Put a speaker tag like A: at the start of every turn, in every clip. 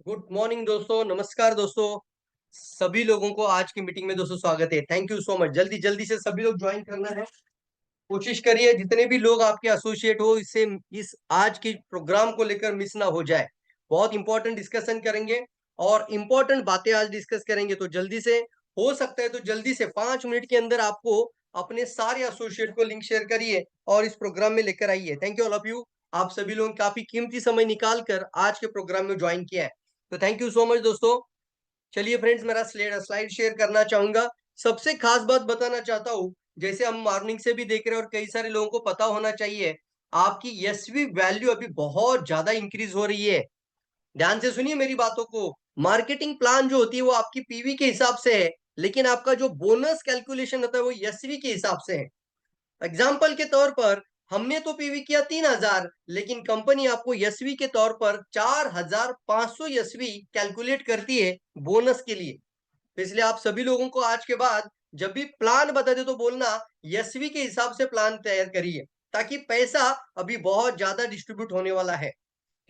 A: Good morning दोस्तों, नमस्कार दोस्तों। सभी लोगों को आज की मीटिंग में दोस्तों स्वागत है। Thank you so much. जल्दी जल्दी से सभी लोग ज्वाइन करना है। कोशिश करिए जितने भी लोग आपके एसोसिएट हो इससे इस आज की प्रोग्राम को लेकर मिस ना हो जाए। बहुत इंपॉर्टेंट डिस्कशन करेंगे और इंपॉर्टेंट बातें आज डिस्कस करेंगे, तो जल्दी से हो सकता है तो जल्दी से 5 मिनट के अंदर आपको अपने सारे एसोसिएट को लिंक शेयर करिए और इस प्रोग्राम में लेकर आइए। Thank you all of you. आप सभी लोग काफी कीमती समय निकाल कर आज के प्रोग्राम में ज्वाइन किया है, तो थैंक यू सो मच दोस्तों। चलिए फ्रेंड्स, मेरा स्लाइड शेयर करना चाहूंगा। सबसे खास बात बताना चाहता हूँ, जैसे हम मॉर्निंग से भी देख रहे हैं और कई सारे लोगों को पता होना चाहिए, आपकी एसवी वैल्यू अभी बहुत ज्यादा इंक्रीज हो रही है। ध्यान से सुनिए मेरी बातों को। मार्केटिंग प्लान जो होती है वो आपकी पीवी के हिसाब से है, लेकिन आपका जो बोनस कैलकुलेशन होता है वो एसवी के हिसाब से है। एग्जाम्पल के तौर पर हमने तो पीवी किया 3,000, लेकिन कंपनी आपको एसवी के तौर पर 4,500 एसवी कैलकुलेट करती है बोनस के लिए। तो इसलिए आप सभी लोगों को आज के बाद जब भी प्लान बताते तो बोलना एसवी के हिसाब से प्लान तैयार करिए, ताकि पैसा अभी बहुत ज्यादा डिस्ट्रीब्यूट होने वाला है।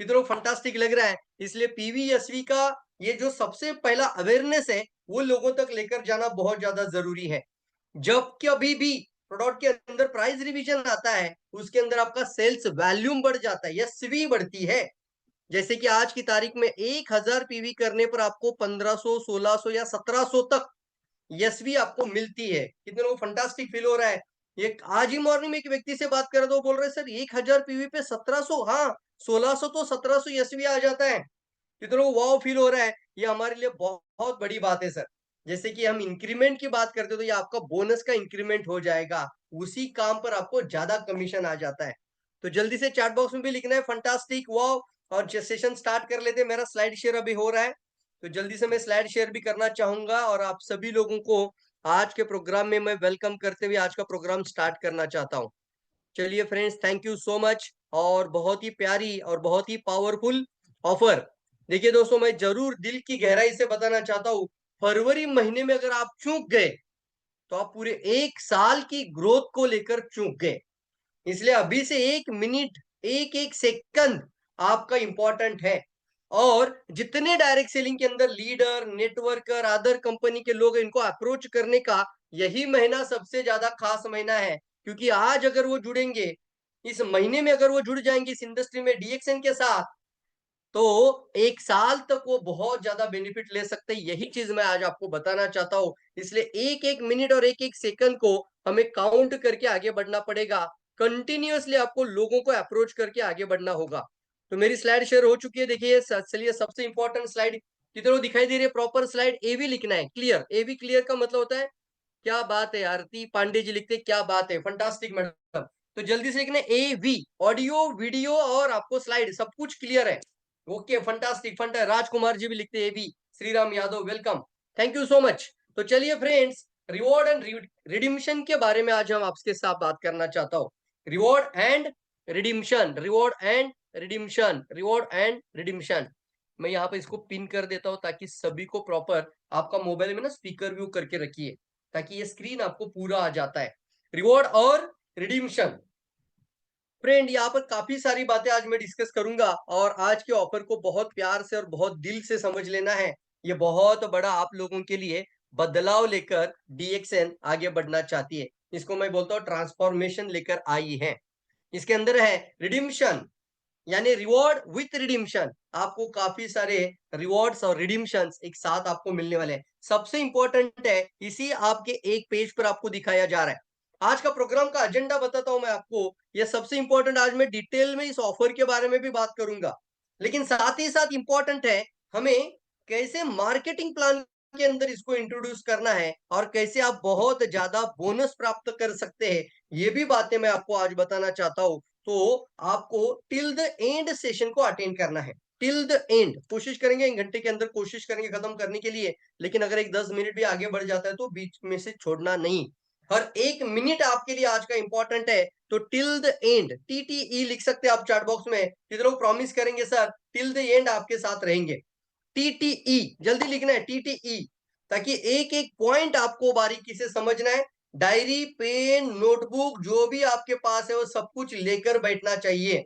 A: कितना फंटास्टिक लग रहा है। इसलिए पीवीएसवी का ये जो सबसे पहला अवेयरनेस है वो लोगों तक लेकर जाना बहुत ज्यादा जरूरी है। जब कभी भी प्रोडक्ट के अंदर प्राइस रिवीजन आता है, उसके अंदर आपका सेल्स वैल्यूम बढ़ जाता है, एसवी बढ़ती है। जैसे कि आज की तारीख में 1,000 पीवी करने पर आपको 1500, 1600 या 1700 तक एसवी आपको मिलती है। कितने लोग फंटास्टिक फील हो रहा है। ये आज ही मॉर्निंग में एक व्यक्ति से बात कर रहा था, वो बोल रहे सर 1,000 पीवी पे 1700, हाँ 1600 तो 1700 एसवी आ जाता है। कितने लोग वाव फील हो रहा है। ये हमारे लिए बहुत बड़ी बात है सर। जैसे कि हम इंक्रीमेंट की बात करते तो ये आपका बोनस का इंक्रीमेंट हो जाएगा, उसी काम पर आपको ज्यादा कमीशन आ जाता है। तो जल्दी से चैट बॉक्स में भी लिखना है फंटास्टिक वाव, और सेशन स्टार्ट कर लेते हैं। मेरा स्लाइड शेयर अभी हो रहा है, तो जल्दी से मैं स्लाइड शेयर भी करना चाहूंगा और आप सभी लोगों को आज के प्रोग्राम में मैं वेलकम करते हुए आज का प्रोग्राम स्टार्ट करना चाहता हूँ। चलिए friends, thank you so much. और बहुत ही प्यारी और बहुत ही पावरफुल ऑफर। देखिए दोस्तों, मैं जरूर दिल की गहराई से बताना चाहता हूँ, फरवरी महीने में अगर आप चूक गए तो आप पूरे 1 साल की ग्रोथ को लेकर चूक गए। इसलिए अभी से 1 मिनट, एक एक सेकंड आपका इंपॉर्टेंट है। और जितने डायरेक्ट सेलिंग के अंदर लीडर, नेटवर्कर, अदर कंपनी के लोग, इनको अप्रोच करने का यही महीना सबसे ज्यादा खास महीना है। क्योंकि आज अगर वो जुड़ेंगे, इस महीने में अगर वो जुड़ जाएंगे इस इंडस्ट्री में डीएक्सएन के साथ, तो 1 साल तक वो बहुत ज्यादा बेनिफिट ले सकते हैं। यही चीज मैं आज आपको बताना चाहता हूँ। इसलिए एक एक मिनट और एक एक सेकंड को हमें काउंट करके आगे बढ़ना पड़ेगा। कंटिन्यूअसली आपको लोगों को अप्रोच करके आगे बढ़ना होगा। तो मेरी स्लाइड शेयर हो चुकी है, देखिए। चलिए, सबसे इंपॉर्टेंट स्लाइड कितनों दिखाई दे रही है? प्रॉपर स्लाइड एवी लिखना है, क्लियर। एवी क्लियर का मतलब होता है क्या बात है, आरती पांडे जी लिखते हैं क्या बात है, फंटास्टिक मैडम। तो जल्दी से लिखना ए वी, ऑडियो वीडियो और आपको स्लाइड सब कुछ क्लियर है। Okay, fantastic Fanta. Rajkumar ji भी लिखते हैं A V. Shriram Yadav welcome, thank you so much. तो चलिए फ्रेंड्स, रिवॉर्ड एंड रिडिम्शन के बारे में आज हम आपके साथ बात करना चाहता हूँ। Reward and redemption, reward and redemption, reward and redemption. मैं यहाँ पे इसको पिन कर देता हूँ ताकि सभी को प्रॉपर आपका मोबाइल में ना स्पीकर व्यू करके रखिए, ताकि ये स्क्रीन आपको पूरा आ जाता है। रिवॉर्ड और रिडीम्शन। फ्रेंड, यहाँ पर काफी सारी बातें आज मैं डिस्कस करूंगा, और आज के ऑफर को बहुत प्यार से और बहुत दिल से समझ लेना है। ये बहुत बड़ा आप लोगों के लिए बदलाव लेकर डीएक्सएन आगे बढ़ना चाहती है। इसको मैं बोलता हूँ ट्रांसफॉर्मेशन लेकर आई है। इसके अंदर है रिडीम्शन, यानी रिवॉर्ड विथ रिडीम्शन। आपको काफी सारे रिवॉर्ड्स और रिडीम्शन एक साथ आपको मिलने वाले हैं। सबसे इंपॉर्टेंट है, इसी आपके एक पेज पर आपको दिखाया जा रहा है। आज का प्रोग्राम का एजेंडा बताता हूं मैं आपको। यह सबसे इंपॉर्टेंट, आज मैं डिटेल में इस ऑफर के बारे में भी बात करूंगा, लेकिन साथ ही साथ इंपॉर्टेंट है हमें कैसे मार्केटिंग प्लान के अंदर इसको इंट्रोड्यूस करना है और कैसे आप बहुत ज्यादा बोनस प्राप्त कर सकते हैं। ये भी बातें मैं आपको आज बताना चाहता हूँ। तो आपको टिल द एंड सेशन को अटेंड करना है। टिल द एंड कोशिश करेंगे, 1 घंटे के अंदर कोशिश करेंगे खत्म करने के लिए, लेकिन अगर एक 10 मिनट भी आगे बढ़ जाता है तो बीच में से छोड़ना नहीं। हर एक मिनट आपके लिए आज का इंपॉर्टेंट है। तो टिल द एंड, टीटीई लिख सकते हैं आप चैट बॉक्स में। कितने लोग प्रॉमिस करेंगे सर टिल द एंड आपके साथ रहेंगे? टीटीई जल्दी लिखना है, टीटीई, ताकि एक एक पॉइंट आपको बारीकी से समझना है। डायरी, पेन, नोटबुक जो भी आपके पास है वो सब कुछ लेकर बैठना चाहिए।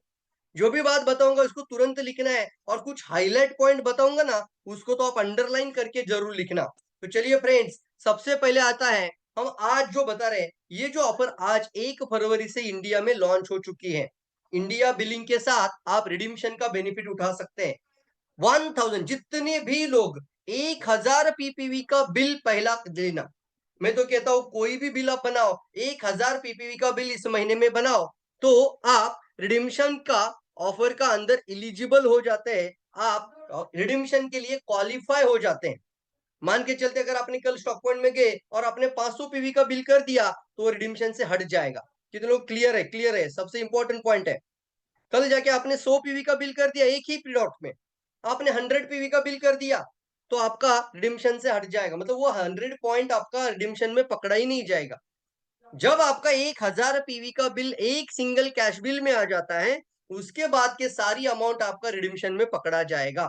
A: जो भी बात बताऊंगा उसको तुरंत लिखना है, और कुछ हाईलाइट पॉइंट बताऊंगा ना उसको तो आप अंडरलाइन करके जरूर लिखना। तो चलिए फ्रेंड्स, सबसे पहले आता है, हम आज जो बता रहे हैं, ये जो ऑफर आज 1 फरवरी से इंडिया में लॉन्च हो चुकी है। इंडिया बिलिंग के साथ आप रिडीम्शन का बेनिफिट उठा सकते हैं। 1000 जितने भी लोग 1000 पीपीवी का बिल पहला देना, मैं तो कहता हूं कोई भी बिल आप बनाओ, 1000 पीपीवी का बिल इस महीने में बनाओ, तो आप रिडिम्शन का ऑफर का अंदर इलिजिबल हो जाते हैं, आप रिडिम्शन के लिए क्वालिफाई हो जाते हैं। मान के चलते अगर आपने कल स्टॉक पॉइंट में गए और आपने 500 पीवी का बिल कर दिया तो रिडिम्शन से हट जाएगा। कितने लोग क्लियर है? क्लियर है, सबसे इंपॉर्टेंट पॉइंट है। कल जाके आपने 100 पीवी का बिल कर दिया, एक ही प्लॉट में आपने 100 पीवी का बिल कर दिया, तो आपका रिडिम्शन से हट जाएगा, मतलब वो 100 पॉइंट आपका रिडिम्शन में पकड़ा ही नहीं जाएगा। जब आपका 1000 पीवी का बिल एक सिंगल कैश बिल में आ जाता है, उसके बाद के सारी अमाउंट आपका रिडिम्शन में पकड़ा जाएगा।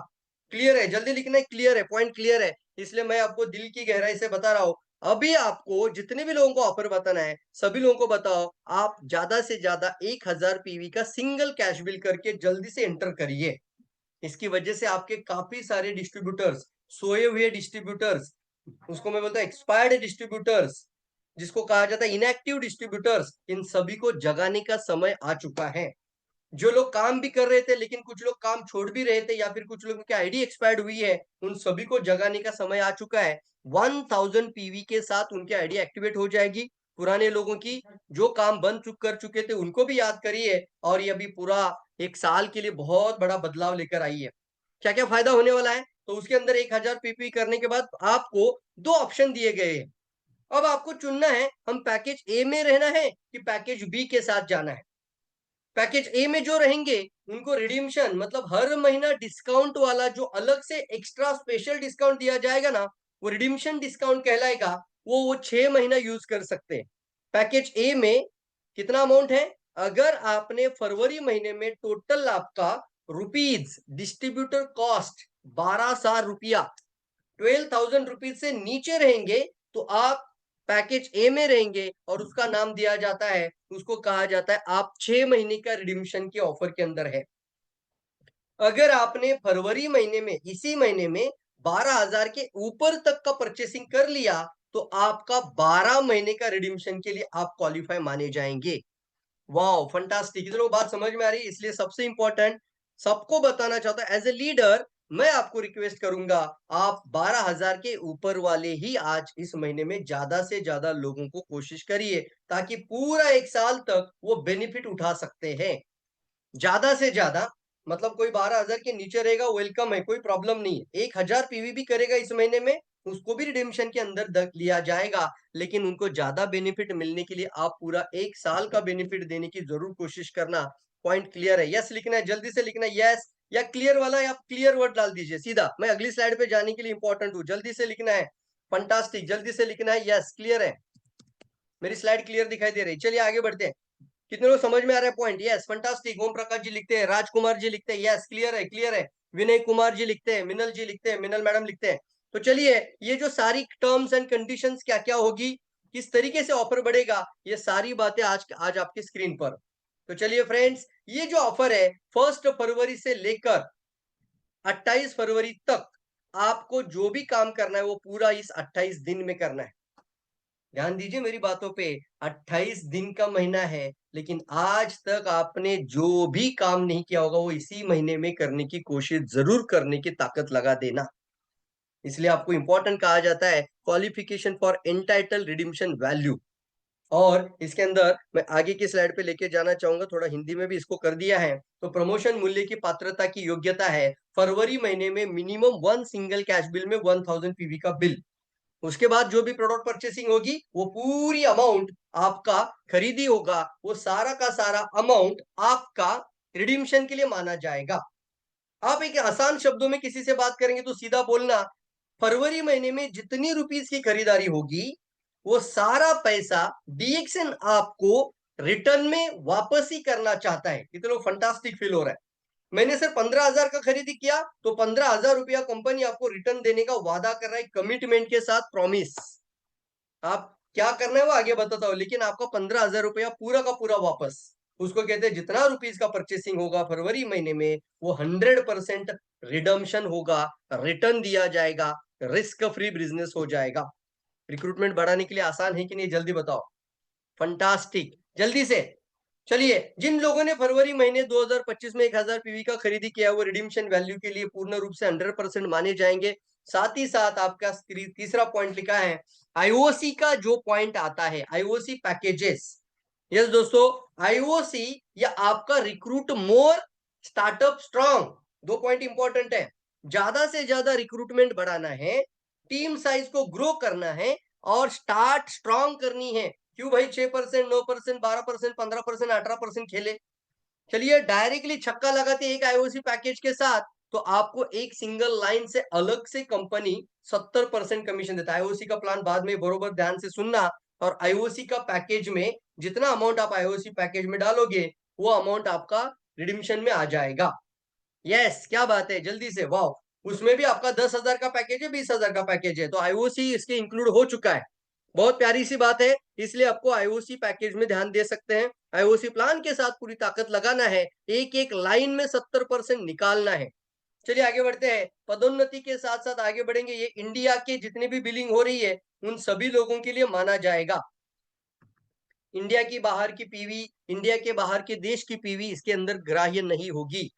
A: क्लियर है? जल्दी लिखना है, क्लियर है, पॉइंट क्लियर है, इसलिए मैं आपको दिल की गहराई से बता रहा हूं। अभी आपको जितने भी लोगों को ऑफर बताना है, सभी लोगों को बताओ, आप ज्यादा से ज्यादा 1000 पीवी का सिंगल कैश बिल करके जल्दी से एंटर करिए। इसकी वजह से आपके काफी सारे डिस्ट्रीब्यूटर्स, सोए हुए डिस्ट्रीब्यूटर्स, उसको मैं बोलता हूँ एक्सपायर्ड डिस्ट्रीब्यूटर्स, जिसको कहा जाता है इनएक्टिव डिस्ट्रीब्यूटर्स, इन सभी को जगाने का समय आ चुका है। जो लोग काम भी कर रहे थे लेकिन कुछ लोग काम छोड़ भी रहे थे, या फिर कुछ लोगों की आईडी एक्सपायर्ड हुई है, उन सभी को जगाने का समय आ चुका है। 1000 पीवी के साथ उनकी आईडी एक्टिवेट हो जाएगी। पुराने लोगों की जो काम बंद कर चुके थे उनको भी याद करिए, और ये अभी पूरा एक साल के लिए बहुत बड़ा बदलाव लेकर आई है। क्या क्या फायदा होने वाला है? तो उसके अंदर 1000 पीपी करने के बाद आपको दो ऑप्शन दिए गए हैं। अब आपको चुनना है, हम पैकेज ए में रहना है कि पैकेज बी के साथ जाना है। पैकेज ए में जो रहेंगे उनको रिडीम्शन मतलब हर महीना डिस्काउंट वाला जो अलग से एक्स्ट्रा स्पेशल डिस्काउंट दिया जाएगा ना, वो रिडीम्शन डिस्काउंट कहलाएगा। वो 6 महीना यूज कर सकते हैं। पैकेज ए में कितना अमाउंट है? अगर आपने फरवरी महीने में टोटल आपका रुपीज डिस्ट्रीब्यूटर कॉस्ट 12,000 रुपया, 12,000 रुपीज से नीचे रहेंगे तो आप पैकेज ए में रहेंगे, और उसका नाम दिया जाता है, उसको कहा जाता है आप 6 महीने का रिडीम्शन के ऑफर के अंदर है। अगर आपने फरवरी महीने में, इसी महीने में 12,000 के ऊपर तक का परचेसिंग कर लिया, तो आपका 12 महीने का रिडीम्शन के लिए आप क्वालिफाई माने जाएंगे। Wow, fantastic! इधर वो बात समझ में आ रही है, इसलिए सबसे इंपॉर्टेंट सबको बताना चाहता हूं, एज ए लीडर मैं आपको रिक्वेस्ट करूंगा, आप 12,000 के ऊपर वाले ही आज इस महीने में ज्यादा से ज्यादा लोगों को कोशिश करिए, ताकि पूरा एक साल तक वो बेनिफिट उठा सकते हैं। ज्यादा से ज्यादा मतलब कोई 12,000 के नीचे रहेगा, वेलकम है, कोई प्रॉब्लम नहीं है। 1000 पीवी भी करेगा इस महीने में, उसको भी रिडेम्पशन के अंदर लिया जाएगा, लेकिन उनको ज्यादा बेनिफिट मिलने के लिए आप पूरा एक साल का बेनिफिट देने की जरूर कोशिश करना। पॉइंट क्लियर है? यस लिखना है, जल्दी से लिखना है यस, या क्लियर वाला, या क्लियर वर्ड डाल दीजिए सीधा, मैं अगली स्लाइड पे जाने के लिए इंपॉर्टेंट हूँ, जल्दी से लिखना है। फंटास्टिक, जल्दी से लिखना है यस, क्लियर है? मेरी स्लाइड क्लियर दिखाई दे रही? चलिए आगे बढ़ते हैं। कितने लोग समझ में आ रहा है point? Yes, fantastic. Om Prakash ji लिखते हैं, राजकुमार जी लिखते हैं यस, क्लियर है, क्लियर है। विनय कुमार जी लिखते हैं, मिनल जी लिखते हैं, मिनल मैडम लिखते हैं। तो चलिए, ये जो सारी टर्म्स एंड कंडीशंस क्या क्या होगी, किस तरीके से ऑफर बढ़ेगा, ये सारी बातें आज आज आपकी स्क्रीन पर। तो चलिए फ्रेंड्स, ये जो ऑफर है 1 फरवरी से लेकर 28 फरवरी तक, आपको जो भी काम करना है वो पूरा इस 28 दिन में करना है। ध्यान दीजिए मेरी बातों पे, 28 दिन का महीना है, लेकिन आज तक आपने जो भी काम नहीं किया होगा वो इसी महीने में करने की कोशिश जरूर करने की ताकत लगा देना। इसलिए आपको इंपॉर्टेंट कहा जाता है qualification for entitle redemption value. और इसके अंदर मैं आगे की स्लाइड पे लेके जाना चाहूंगा, थोड़ा हिंदी में भी इसको कर दिया है। तो प्रमोशन मूल्य की पात्रता की योग्यता है फरवरी महीने में मिनिमम 1 सिंगल कैश बिल में 1000 पीवी का बिल। उसके बाद जो भी प्रोडक्ट परचेसिंग होगी वो पूरी अमाउंट आपका खरीदी होगा, वो सारा का सारा अमाउंट आपका रिडीम्शन के लिए माना जाएगा। आप एक आसान शब्दों में किसी से बात करेंगे तो सीधा बोलना, फरवरी महीने में जितनी रुपीस की खरीदारी होगी वो सारा पैसा डीएक्सएन आपको रिटर्न में वापस ही करना चाहता है। कितने लोग फंटास्टिक फील हो रहा है? मैंने सिर्फ 15,000 का खरीदी किया तो 15,000 रुपया कंपनी आपको रिटर्न देने का वादा कर रहा है, कमिटमेंट के साथ, प्रॉमिस। आप क्या करना है वो आगे बताता हूं, लेकिन आपका 15,000 रुपया पूरा का पूरा वापस। उसको कहते हैं जितना रुपीस का परचेसिंग होगा फरवरी महीने में वो 100% रिडम्शन होगा, रिटर्न दिया जाएगा, रिस्क फ्री बिजनेस हो जाएगा। रिक्रूटमेंट बढ़ाने के लिए आसान है कि नहीं, जल्दी बताओ। फंटास्टिक, जल्दी से। चलिए, जिन लोगों ने फरवरी महीने 2025 में 1000 पीवी का खरीदी किया वो रिडीम्शन वैल्यू के लिए पूर्ण रूप से 100% माने जाएंगे। साथ ही साथ आपका तीसरा पॉइंट लिखा है आईओसी का जो पॉइंट आता है, आईओसी पैकेजेस। यस दोस्तों, आईओसी या आपका रिक्रूट मोर स्टार्टअप स्ट्रांग, दो पॉइंट इंपॉर्टेंट है। ज्यादा से ज्यादा रिक्रूटमेंट बढ़ाना है, टीम साइज को ग्रो करना है और स्टार्ट स्ट्रांग करनी है। क्यों भाई 6%, 9%, 12%, 15%, 18% खेले? चलिए, डायरेक्टली छक्का लगाते एक आईओसी पैकेज के साथ तो आपको एक सिंगल लाइन से अलग से कंपनी 70% कमीशन देता है। आईओसी का प्लान बाद में बरोबर ध्यान से सुनना, और आईओसी का पैकेज में जितना अमाउंट आप आईओसी पैकेज में डालोगे वो अमाउंट आपका रिडिम्शन में आ जाएगा। यस, क्या बात है, जल्दी से, वाह। उसमें भी आपका 10,000 का पैकेज है, 20,000 का पैकेज है, तो आईओसी इसके इंक्लूड हो चुका है। बहुत प्यारी सी बात है, इसलिए आपको आईओसी पैकेज में ध्यान दे सकते हैं। आईओसी प्लान के साथ पूरी ताकत लगाना है, एक एक लाइन में 70% निकालना है। चलिए आगे बढ़ते हैं। पदोन्नति के साथ साथ आगे बढ़ेंगे। ये इंडिया के जितने भी बिलिंग हो रही है उन सभी लोगों के लिए माना जाएगा। इंडिया की बाहर की पीवी, इंडिया के बाहर के देश की पीवी इसके अंदर ग्राह्य नहीं होगी।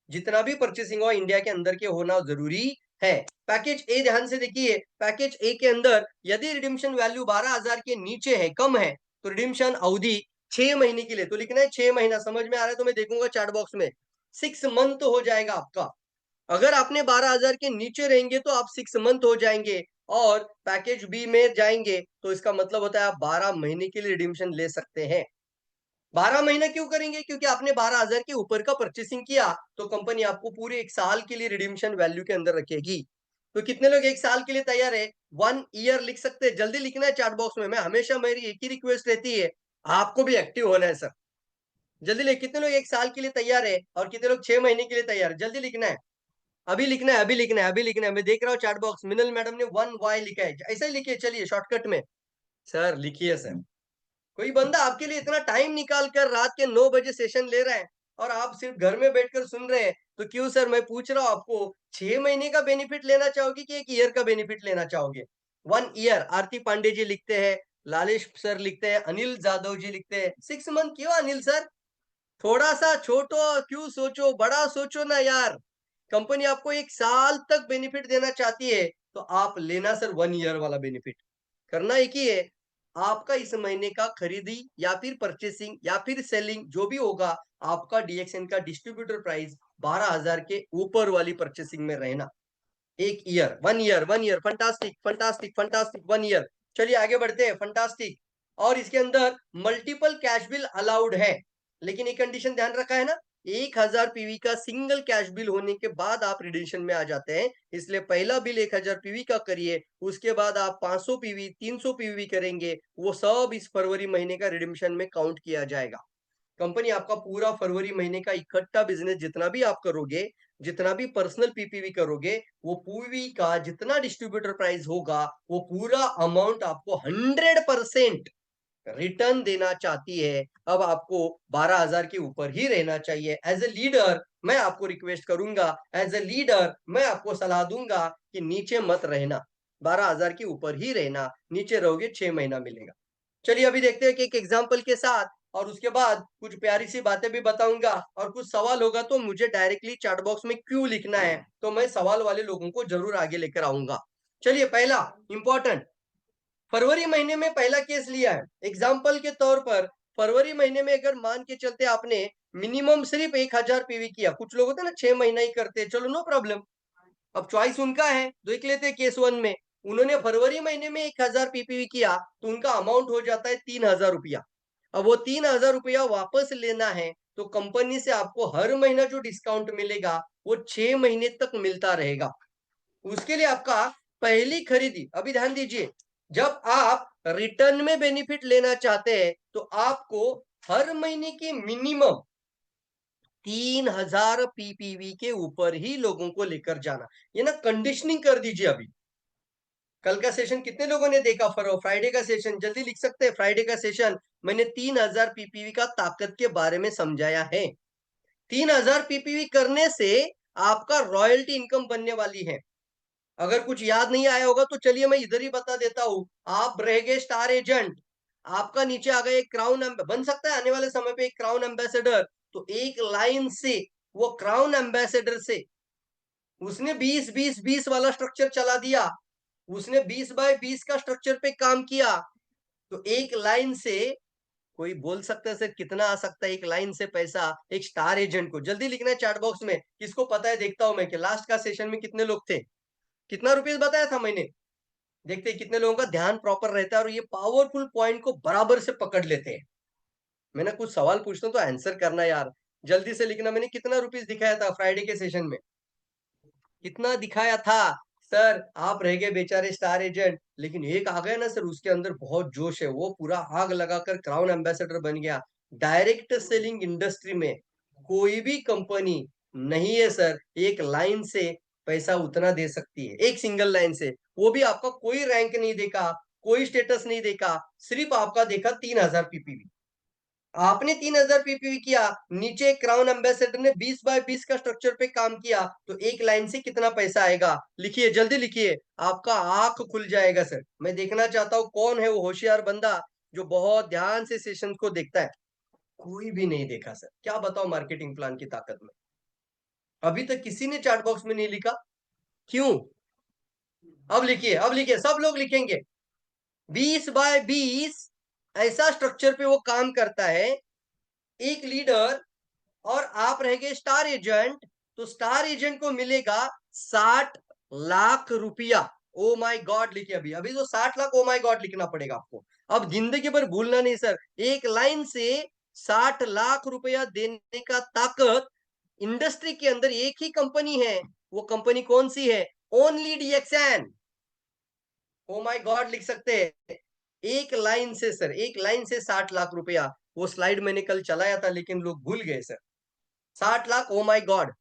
A: जितना भी परचेसिंग हो इंडिया के अंदर के होना जरूरी है। पैकेज ए ध्यान से देखिए, पैकेज ए के अंदर यदि रिडिम्शन वैल्यू 12,000 के नीचे है, कम है, तो रिडिम्शन अवधि 6 महीने के लिए, तो लिखना है 6 महीना। समझ में आ रहा है तो मैं देखूंगा चैट बॉक्स में। 6 मंथ हो जाएगा आपका। अगर आपने 12,000 के नीचे रहेंगे तो आप 6 मंथ हो जाएंगे, और पैकेज बी में जाएंगे तो इसका मतलब होता है आप 12 महीने के लिए रिडिम्शन ले सकते हैं। 12 महीना क्यों करेंगे? क्योंकि आपने 12,000 के ऊपर का परचेसिंग किया तो कंपनी आपको पूरे एक साल के लिए रिडीम्शन वैल्यू के अंदर रखेगी। तो कितने लोग एक साल के लिए तैयार है? 1 ईयर लिख सकते हैं, जल्दी लिखना है चैट बॉक्स में। मैं हमेशा, मेरी एक ही रिक्वेस्ट रहती है, आपको भी एक्टिव होना है सर। जल्दी लिख, कितने लोग एक साल के लिए तैयार है और कितने लोग 6 महीने के लिए तैयार है? जल्दी लिखना है, अभी लिखना है, अभी लिखना है, अभी लिखना है। मैं देख रहा हूँ चैट बॉक्स, मिनल मैडम ने 1Y लिखा है, ऐसा ही लिखिए। चलिए शॉर्टकट में सर लिखिए सर। कोई बंदा आपके लिए इतना टाइम निकाल कर रात के 9 बजे सेशन ले रहा है और आप सिर्फ घर में बैठकर सुन रहे हैं, तो क्यों सर, मैं पूछ रहा हूं आपको, 6 महीने का बेनिफिट लेना चाहोगे कि 1 ईयर का बेनिफिट लेना चाहोगे? 1 ईयर। आरती पांडे जी लिखते हैं, लालेश सर लिखते हैं, अनिल जादव जी लिखते हैं। 6 मंथ क्यों अनिल सर? थोड़ा सा छोटो, क्यों सोचो, बड़ा सोचो ना यार। कंपनी आपको 1 साल तक बेनिफिट देना चाहती है तो आप लेना सर 1 ईयर वाला बेनिफिट। करना एक ही है, आपका इस महीने का खरीदी या फिर परचेसिंग या फिर सेलिंग जो भी होगा, आपका डीएक्सएन का डिस्ट्रीब्यूटर प्राइस 12,000 के ऊपर वाली परचेसिंग में रहना। 1 year, 1 year, 1 year, fantastic fantastic fantastic, 1 year. चलिए आगे बढ़ते हैं, फंटास्टिक। और इसके अंदर मल्टीपल कैश बिल अलाउड है, लेकिन एक कंडीशन ध्यान रखा है ना, 1,000 पीवी का सिंगल कैश बिल होने के बाद आप रिडेम्पशन में आ जाते हैं। इसलिए पहला बिल 1,000 पीवी का करिए, उसके बाद आप 500 पीवी, 300 पीवी करेंगे, वो सब इस फरवरी महीने का रिडेम्पशन में काउंट किया जाएगा। कंपनी आपका पूरा फरवरी महीने का इकट्ठा बिजनेस जितना भी आप करोगे, जितना भी पर्सनल पीपीवी करोगे, वो पीवी का जितना डिस्ट्रीब्यूटर प्राइस होगा वो पूरा अमाउंट आपको 100% रिटर्न देना चाहती है। अब आपको 12,000 के ऊपर ही रहना चाहिए। एज ए लीडर मैं आपको रिक्वेस्ट करूंगा, एज ए लीडर मैं आपको सलाह दूंगा कि नीचे मत रहना, 12,000 के ऊपर ही रहना। नीचे रहोगे 6 महीना मिलेगा। चलिए अभी देखते हैं कि एक एग्जाम्पल के साथ, और उसके बाद कुछ प्यारी सी बातें भी बताऊंगा, और कुछ सवाल होगा तो मुझे डायरेक्टली चैट बॉक्स में क्यों लिखना है, तो मैं सवाल वाले लोगों को जरूर आगे लेकर आऊंगा। चलिए, पहला इंपॉर्टेंट, फरवरी महीने में पहला केस लिया है एग्जाम्पल के तौर पर। फरवरी महीने में अगर मान के चलते आपने मिनिमम सिर्फ 1,000 पीवी किया, कुछ लोग होते हैं ना 6 महीना ही करते हैं, चलो नो प्रॉब्लम, अब चॉइस उनका है। देख लेते हैं केस 1 में, उन्होंने फरवरी महीने में 1,000 पीपीवी किया तो उनका अमाउंट हो जाता है 3,000 रुपया। अब वो 3,000 रुपया वापस लेना है तो कंपनी से आपको हर महीना जो डिस्काउंट मिलेगा वो 6 महीने तक मिलता रहेगा। उसके लिए आपका पहली खरीदी, अभी ध्यान दीजिए, जब आप रिटर्न में बेनिफिट लेना चाहते हैं तो आपको हर महीने की मिनिमम 3,000 पीपीवी के ऊपर ही लोगों को लेकर जाना। ये ना कंडीशनिंग कर दीजिए अभी। कल का सेशन कितने लोगों ने देखा? फ्राइडे का सेशन जल्दी लिख सकते हैं। फ्राइडे का सेशन मैंने 3000 पीपीवी का ताकत के बारे में समझाया है। 3000 पीपीवी करने से आपका रॉयल्टी इनकम बनने वाली है। अगर कुछ याद नहीं आया होगा तो चलिए मैं इधर ही बता देता हूं। आप रह गए स्टार एजेंट, आपका नीचे आ गया एक क्राउन बन सकता है आने वाले समय पे एक क्राउन एम्बेसडर। तो एक लाइन से वो क्राउन एम्बेसडर से उसने 20-20-20 वाला स्ट्रक्चर चला दिया, उसने 20 बाय 20 का स्ट्रक्चर पे काम किया। तो एक लाइन से कोई बोल सकता है सर कितना आ सकता है एक लाइन से पैसा एक स्टार एजेंट को? जल्दी लिखना है चैट बॉक्स में, किसको पता है देखता हूं मैं कि लास्ट का सेशन में कितने लोग थे, कितना रुपीस बताया था मैंने। देखते हैं कितने लोगों का ध्यान प्रॉपर रहता है और ये पावरफुल पॉइंट को बराबर से पकड़ लेते हैं। मैं ना कुछ सवाल पूछता हूँ तो आंसर करना यार, जल्दी से लिखना। मैंने कितना रुपीस दिखाया था फ्राइडे के सेशन में, कितना दिखाया था? सर आप रह गए बेचारे स्टार एजेंट, लेकिन एक आ गया ना सर उसके अंदर बहुत जोश है, वो पूरा आग लगाकर क्राउन एम्बेसडर बन गया। डायरेक्ट सेलिंग इंडस्ट्री में कोई भी कंपनी नहीं है सर एक लाइन से पैसा उतना दे सकती है, एक सिंगल लाइन से। वो भी आपका कोई रैंक नहीं देखा, कोई स्टेटस नहीं देखा, सिर्फ आपका देखा 3000 पीपीवी। आपने 3000 पीपीवी किया, नीचे क्राउन एम्बेसडर ने 20 बाय 20 का स्ट्रक्चर पे काम किया, तो एक लाइन से कितना पैसा आएगा? लिखिए जल्दी लिखिए, आपका आंख खुल जाएगा सर। मैं देखना चाहता हूं कौन है वो होशियार बंदा जो बहुत ध्यान से सेशन को देखता है। कोई भी नहीं देखा सर, क्या बताओ मार्केटिंग प्लान की ताकत में। अभी तक किसी ने चैट बॉक्स में नहीं लिखा, क्यों? अब लिखिए, अब लिखिए, सब लोग लिखेंगे। 20 बाय 20 ऐसा स्ट्रक्चर पे वो काम करता है एक लीडर, और आप रह गए स्टार एजेंट। तो स्टार एजेंट को मिलेगा 60 लाख रुपया। ओ माय गॉड लिखिए, अभी अभी तो 60 लाख, ओ माय गॉड लिखना पड़ेगा आपको। अब जिंदगी भर भूलना नहीं सर, एक लाइन से 60 लाख रुपया देने का ताकत इंडस्ट्री के अंदर एक ही कंपनी है। वो कंपनी कौन सी है? Only DXN. Oh my God लिख सकते हैं। एक लाइन से सर, एक लाइन से 60 लाख रुपया। वो स्लाइड मैंने कल चलाया था लेकिन लोग भूल गए sir. 60 lakh, oh my God.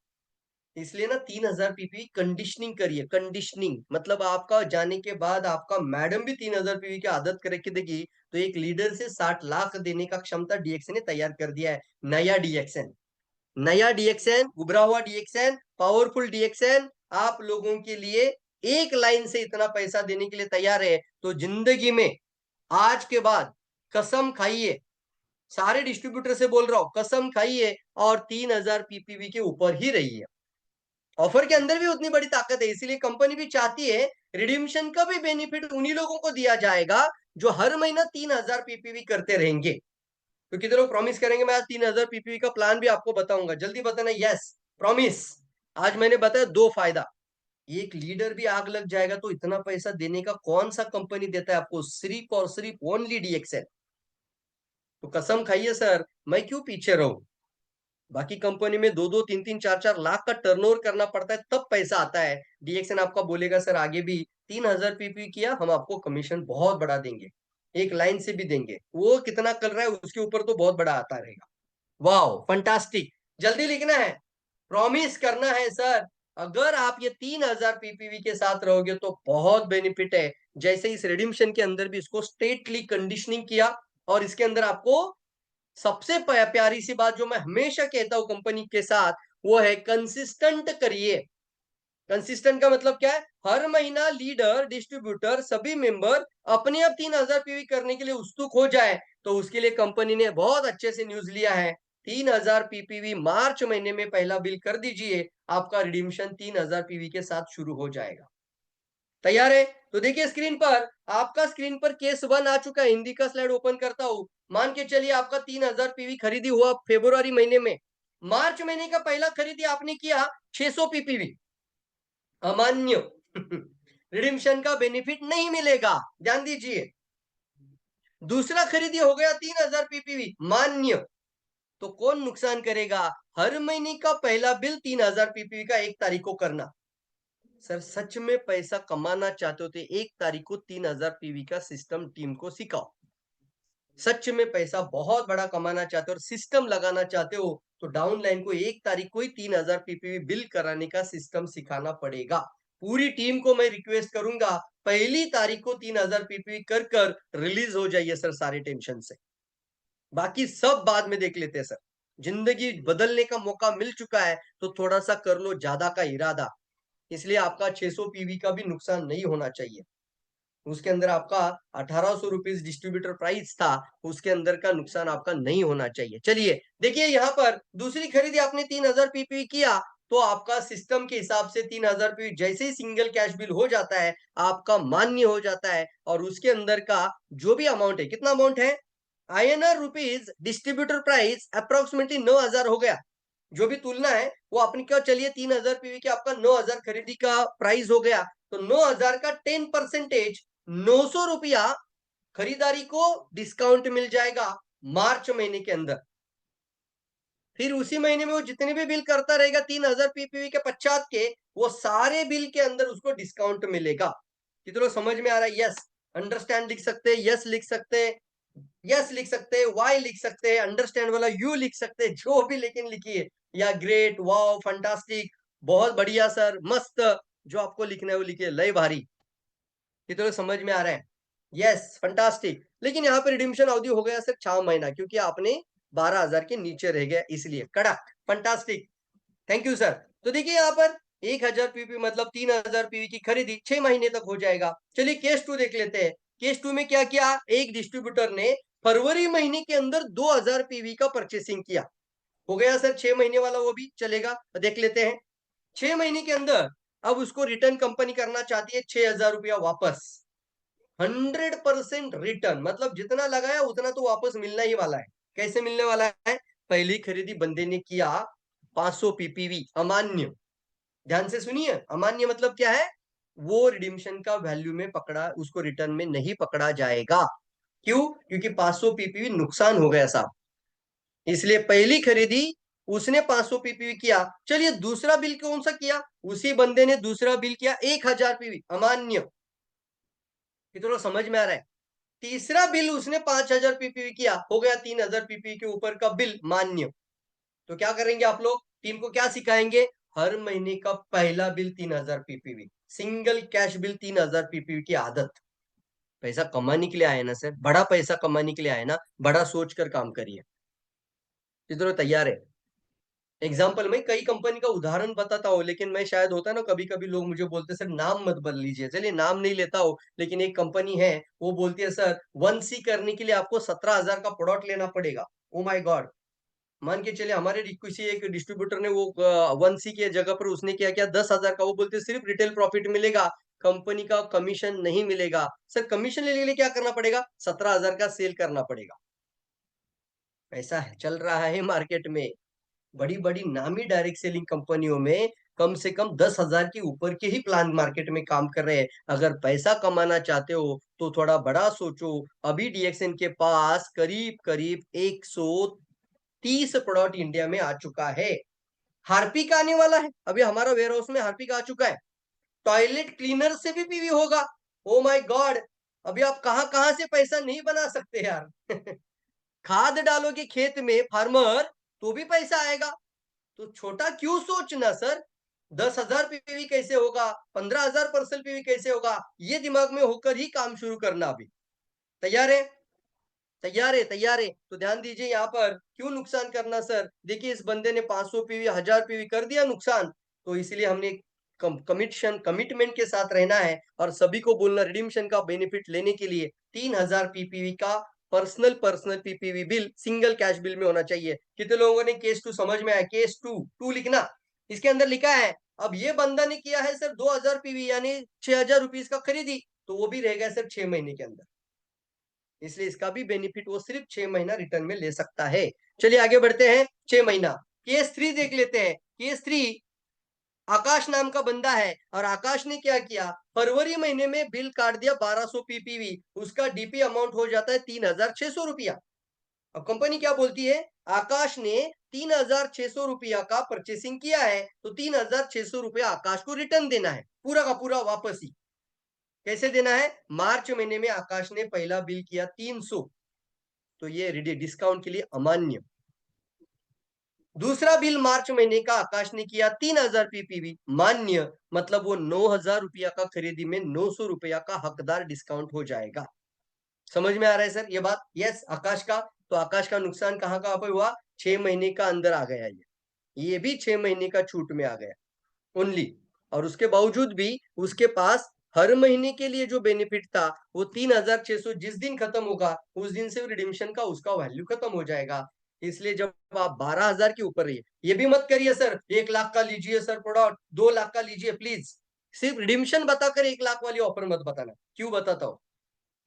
A: इसलिए ना 3000 पीपी कंडीशनिंग करिए। कंडीशनिंग मतलब आपका जाने के बाद आपका मैडम भी 3000 पीवी की आदत करके देगी, तो एक लीडर से 60 लाख देने का क्षमता डीएक्सएन ने तैयार कर दिया है। नया डीएक्सएन, नया डीएक्सएन, उभरा हुआ डीएक्सएन, पावरफुल डीएक्सएन आप लोगों के लिए एक लाइन से इतना पैसा देने के लिए तैयार है। तो जिंदगी में आज के बाद कसम खाइए, सारे डिस्ट्रीब्यूटर से बोल रहा हूं, कसम खाइए और 3000 पीपीवी के ऊपर ही रहिए। ऑफर के अंदर भी उतनी बड़ी ताकत है, इसीलिए कंपनी भी चाहती है रिडीम्शन का भी बेनिफिट उन्हीं लोगों को दिया जाएगा जो हर महीना 3000 पीपीवी करते रहेंगे। तो कितने लोग प्रॉमिस करेंगे मैं आज 3000 पीपीवी का प्लान भी आपको बताऊंगा? जल्दी बताना यस प्रॉमिस। आज मैंने बताया दो फायदा, एक लीडर भी आग लग जाएगा तो इतना पैसा देने का कौन सा कंपनी देता है आपको? सिर्फ और सिर्फ ओनली डीएक्सएल। तो कसम खाइए सर, मैं क्यों पीछे रहूं? बाकी कंपनी में 2-2, 3-3, 4-4 लाख का टर्नओवर करना पड़ता है तब पैसा आता है। डीएक्सएन आपका बोलेगा सर आगे भी 3000 पीपी किया हम आपको कमीशन बहुत बढ़ा देंगे, एक लाइन से भी देंगे। वो कितना कर रहा है उसके ऊपर तो बहुत बड़ा आता रहेगा। वाओ फंटास्टिक, जल्दी लिखना है, प्रॉमिस करना है सर। अगर आप ये 3000 पीपीवी के साथ रहोगे तो बहुत बेनिफिट है। जैसे इस रिडिम्शन के अंदर भी इसको स्टेटली कंडीशनिंग किया, और इसके अंदर आपको सबसे प्यारी सी बात जो मैं हमेशा कहता हूं कंपनी के साथ, वो है कंसिस्टेंट करिए। कंसिस्टेंट का मतलब क्या है? हर महीना लीडर डिस्ट्रीब्यूटर सभी मेंबर अपने आप 3000 पीवी करने के लिए उत्सुक हो जाए। तो उसके लिए कंपनी ने बहुत अच्छे से न्यूज लिया है, 3000 पीपीवी मार्च महीने में पहला बिल कर दीजिए, आपका रिडीम्शन 3000 पीवी के साथ शुरू हो जाएगा। तैयार है? तो देखिए स्क्रीन पर, आपका स्क्रीन पर केस 1 आ चुका है। हिंदी का स्लाइड ओपन करता हूं। मान के चलिए आपका 3000 पीवी खरीदी हुआ फरवरी महीने में, मार्च महीने का पहला खरीदी आपने किया 600 पीपीवी, अमान्य रिडिम्शन का बेनिफिट नहीं मिलेगा, ध्यान दीजिए। दूसरा खरीदी हो गया 3000 पीपीवी, मान्य। तो कौन नुकसान करेगा? हर महीने का पहला बिल 3000 पीपीवी का 1 तारीख को करना। सर सच में पैसा कमाना चाहते हो तो 1 तारीख को 3000 पीवी का सिस्टम टीम को सिखाओ। सच में पैसा बहुत बड़ा कमाना चाहते हो और सिस्टम लगाना चाहते हो तो डाउनलाइन को 1 तारीख को ही 3000 पीपीवी बिल कराने का सिस्टम सिखाना पड़ेगा। पूरी टीम को मैं रिक्वेस्ट करूंगा, पहली तारीख को 3000 पीपीवी कर कर रिलीज हो जाइए सर सारे टेंशन से। बाकी सब बाद में देख लेते हैं सर। जिंदगी बदलने का मौका मिल चुका है, तो थोड़ा सा कर लो ज्यादा का इरादा। इसलिए आपका 600 पीवी का भी नुकसान नहीं होना चाहिए। उसके अंदर आपका 1800 रुपीज डिस्ट्रीब्यूटर प्राइस था, उसके अंदर का नुकसान आपका नहीं होना चाहिए। चलिए देखिए, यहाँ पर दूसरी खरीदी आपने 3000 पीपीवी किया, तो आपका सिस्टम के हिसाब से 3000 पीवी जैसे ही सिंगल कैश बिल हो जाता है, आपका मान्य हो जाता है, और उसके अंदर का जो भी अमाउंट है, कितना अमाउंट है, INR rupees distributor price approximately 9000 हो गया। जो भी तुलना है वो अपनी क्या, चलिए 3000 पीवी के आपका 9000 खरीदी का प्राइस हो गया, तो 9000 का 10%, 900 रुपया खरीदारी को डिस्काउंट मिल जाएगा मार्च महीने के अंदर। फिर उसी महीने में वो जितने भी बिल करता रहेगा 3000 पीपीवी के पश्चात के, वो सारे बिल के अंदर उसको डिस्काउंट मिलेगा। कितनों समझ में आ रहा है? यस, अंडरस्टैंड लिख सकते हैं, यस लिख सकते हैं, यस लिख सकते हैं, वाई लिख सकते हैं, अंडरस्टैंड वाला यू लिख सकते हैं, जो भी लेकिन लिखिए, या ग्रेट, वाओ, फंटास्टिक, बहुत बढ़िया सर, मस्त, जो आपको लिखना है वो लिखिए, लय भारी। कितने समझ में आ रहा है? Yes, fantastic. लेकिन यहाँ पे रिडीम्शन अवधि हो गया सिर्फ 6 महीना, क्योंकि आपने 12,000 के नीचे रह गया, इसलिए कड़क, फंटास्टिक, थैंक यू सर। तो देखिए यहाँ पर 1000 पीपी मतलब 3000 पीवी की खरीदी 6 महीने तक हो जाएगा। चलिए केस 2 देख लेते हैं। केस 2 में क्या किया, एक डिस्ट्रीब्यूटर ने फरवरी महीने के अंदर 2000 पीवी का परचेसिंग किया। हो गया सर 6 महीने वाला, वो भी चलेगा, देख लेते हैं। 6 महीने के अंदर अब उसको रिटर्न कंपनी करना चाहती है 6000 रुपया वापस। 100% रिटर्न, मतलब जितना लगाया उतना तो वापस मिलना ही वाला है। कैसे मिलने वाला है? पहली खरीदी बंदे ने किया 500 पीपीवी अमान्य। ध्यान से सुनिए, अमान्य मतलब क्या है, वो रिडीम्शन का वैल्यू में पकड़ा, उसको रिटर्न में नहीं पकड़ा जाएगा। क्यों? क्योंकि 500 पीपीवी नुकसान हो गया साहब, इसलिए पहली खरीदी उसने 500 पीपीवी किया। चलिए दूसरा बिल कौन सा किया, उसी बंदे ने दूसरा बिल किया 1000 पीवी अमान्य। कितना समझ में आ रहा है? तीसरा बिल उसने 5000 पीपीवी किया, हो गया 3000 पीपीवी के ऊपर का बिल मान्य। तो क्या करेंगे आप लोग, टीम को क्या सिखाएंगे, हर महीने का पहला bill 3000 PPV, single cash bill 3000 PPV की आदत। पैसा कमाने के लिए आए ना सर, बड़ा पैसा कमाने के लिए आए ना, बड़ा सोच कर काम करिए। कितने तैयार है? एग्जाम्पल में कई कंपनी का उदाहरण बताता हूँ, लेकिन मैं शायद होता है ना, कभी कभी लोग मुझे बोलते हैं सर नाम मत बदल लीजिए, चलिए नाम नहीं लेता हूँ, लेकिन एक कंपनी है, वो बोलती है सर 1C करने के लिए आपको 17,000 का प्रोडक्ट लेना पड़ेगा। Oh my God. मान के चले हमारे किसी एक डिस्ट्रीब्यूटर ने वो 1C के जगह पर उसने क्या किया 10,000 का, वो बोलते सिर्फ रिटेल प्रॉफिट मिलेगा, कंपनी का कमीशन नहीं मिलेगा। सर कमीशन लेने के लिए क्या करना पड़ेगा, 17,000 का सेल करना पड़ेगा। ऐसा है, चल रहा है मार्केट में। बड़ी बड़ी नामी डायरेक्ट सेलिंग कंपनियों में कम से कम 10,000 के ऊपर के ही प्लान मार्केट में काम कर रहे हैं। अगर पैसा कमाना चाहते हो तो थोड़ा बड़ा सोचो। अभी डीएक्सएन के पास करीब करीब 130 प्रोडक्ट इंडिया में आ चुका है। हार्पिक आने वाला है, अभी हमारा वेयर हाउस में हार्पिक आ चुका है। टॉयलेट क्लीनर से भी पीवी होगा। ओ माय गॉड, अभी आप कहां कहां से पैसा नहीं बना सकते यार। खाद डालोगे खेत में फार्मर, तो भी पैसा आएगा। तो छोटा क्यों सोचना सर, 10,000 पीवी कैसे होगा, 15,000 परसेंट पीवी कैसे होगा, ये दिमाग में होकर ही काम शुरू करना। अभी तैयार है? तैयार है, तैयार है। तो ध्यान दीजिए यहाँ पर क्यों नुकसान करना सर, देखिए इस बंदे ने 500 पीवी 1000 पीवी कर दिया नुकसान, तो इसलिए हमने कमिटमेंट के साथ रहना है, और सभी को बोलना रिडीम्शन का बेनिफिट लेने के लिए 3000 पीपीवी का personal PPV bill single cash bill में होना चाहिए। कितने लोगों ने केस 2 समझ में आया? केस 2 लिखना, इसके अंदर लिखा है, अब ये बंदा ने किया है सर 2000 पीवी यानी 6000 रुपीज का खरीदी, तो वो भी रह गया सर 6 महीने के अंदर, इसलिए इसका भी बेनिफिट वो सिर्फ 6 महीना रिटर्न में ले सकता है। चलिए आगे बढ़ते हैं, 6 महीना। केस 3 देख लेते हैं। केस 3, आकाश नाम का बंदा है, और आकाश ने क्या किया, फरवरी महीने में बिल काट दिया 1200 पीपीवी, उसका डीपी अमाउंट हो जाता है 3600 रुपया। अब कंपनी क्या बोलती है, आकाश ने 3600 रुपया का परचेसिंग किया है, तो 3600 रुपया आकाश को रिटर्न देना है, पूरा का पूरा वापस ही। कैसे देना है, मार्च महीने में आकाश ने पहला बिल किया 300, तो ये डिस्काउंट के लिए अमान्य। दूसरा बिल मार्च महीने का आकाश ने किया 3000 पीपीवी मान्य, मतलब वो 9000 रुपया का खरीदी में 900 रुपया का हकदार डिस्काउंट हो जाएगा। समझ में आ रहा है सर ये बात? यस, आकाश का, तो आकाश का नुकसान कहाँ पे हुआ? 6 महीने का अंदर आ गया ये भी 6 महीने का छूट में आ गया ओनली। और उसके बावजूद भी उसके पास हर महीने के लिए जो बेनिफिट था वो 3600 जिस दिन खत्म होगा उस दिन से रिडीम्शन का उसका वैल्यू खत्म हो जाएगा। इसलिए जब आप 12,000 के ऊपर रहिए, ये भी मत करिए सर 1 लाख का लीजिए सर प्रोडक्ट, 2 लाख का लीजिए प्लीज। सिर्फ रिडीम्शन बताकर 1 लाख वाली ऑफर मत बताना। क्यों बताता हूँ?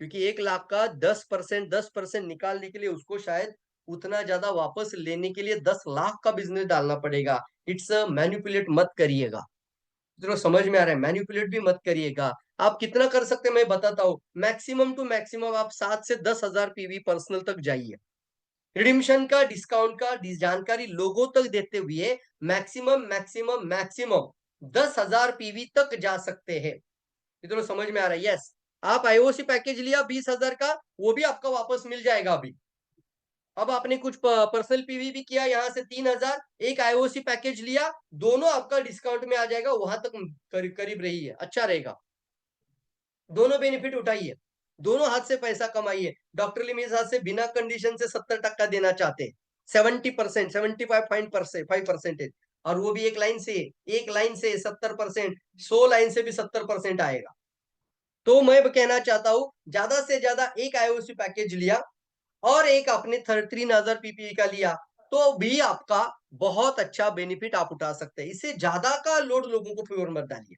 A: क्योंकि 1 लाख का 10% निकालने के लिए उसको शायद उतना ज्यादा वापस लेने के लिए 10 लाख का बिजनेस डालना पड़ेगा। इट्स मैनिपुलेट मत करिएगा। चलो समझ में आ रहा है, मैनिपुलेट भी मत करिएगा। आप कितना कर सकते हैं मैं बताता हूँ। मैक्सिमम टू मैक्सिमम आप 7 से 10,000 पीवी पर्सनल तक जाइए। रिडिम्शन का, डिस्काउंट का जानकारी लोगों तक देते हुए मैक्सिमम मैक्सिमम मैक्सिमम 10,000 पीवी तक जा सकते हैं। ये तो समझ में आ रहा है? यस, आप आईओसी पैकेज लिया 20,000 का, वो भी आपका वापस मिल जाएगा अभी। अब आपने कुछ पर्सनल पीवी भी किया यहाँ से 3,000, एक आईओसी पैकेज लिया, दोनों आपका डिस्काउंट में आ जाएगा। वहां तक करीब रही है, अच्छा रहेगा। दोनों बेनिफिट उठाइए, दोनों हाथ से पैसा कमाइए। डॉक्टर लिमिस हाथ से बिना कंडीशन से 70% देना चाहते हैं, 70%, 75.5%, और वो भी एक लाइन से 70%, 100 लाइन से भी 70% आएगा। तो मैं कहना चाहता हूं ज्यादा से ज्यादा एक आईओसी पैकेज लिया और एक आपने 3000 पीपीई का लिया तो भी आपका बहुत अच्छा बेनिफिट आप उठा सकते हैं। इससे ज्यादा का लोड लोगों को फेवर मत डालिए।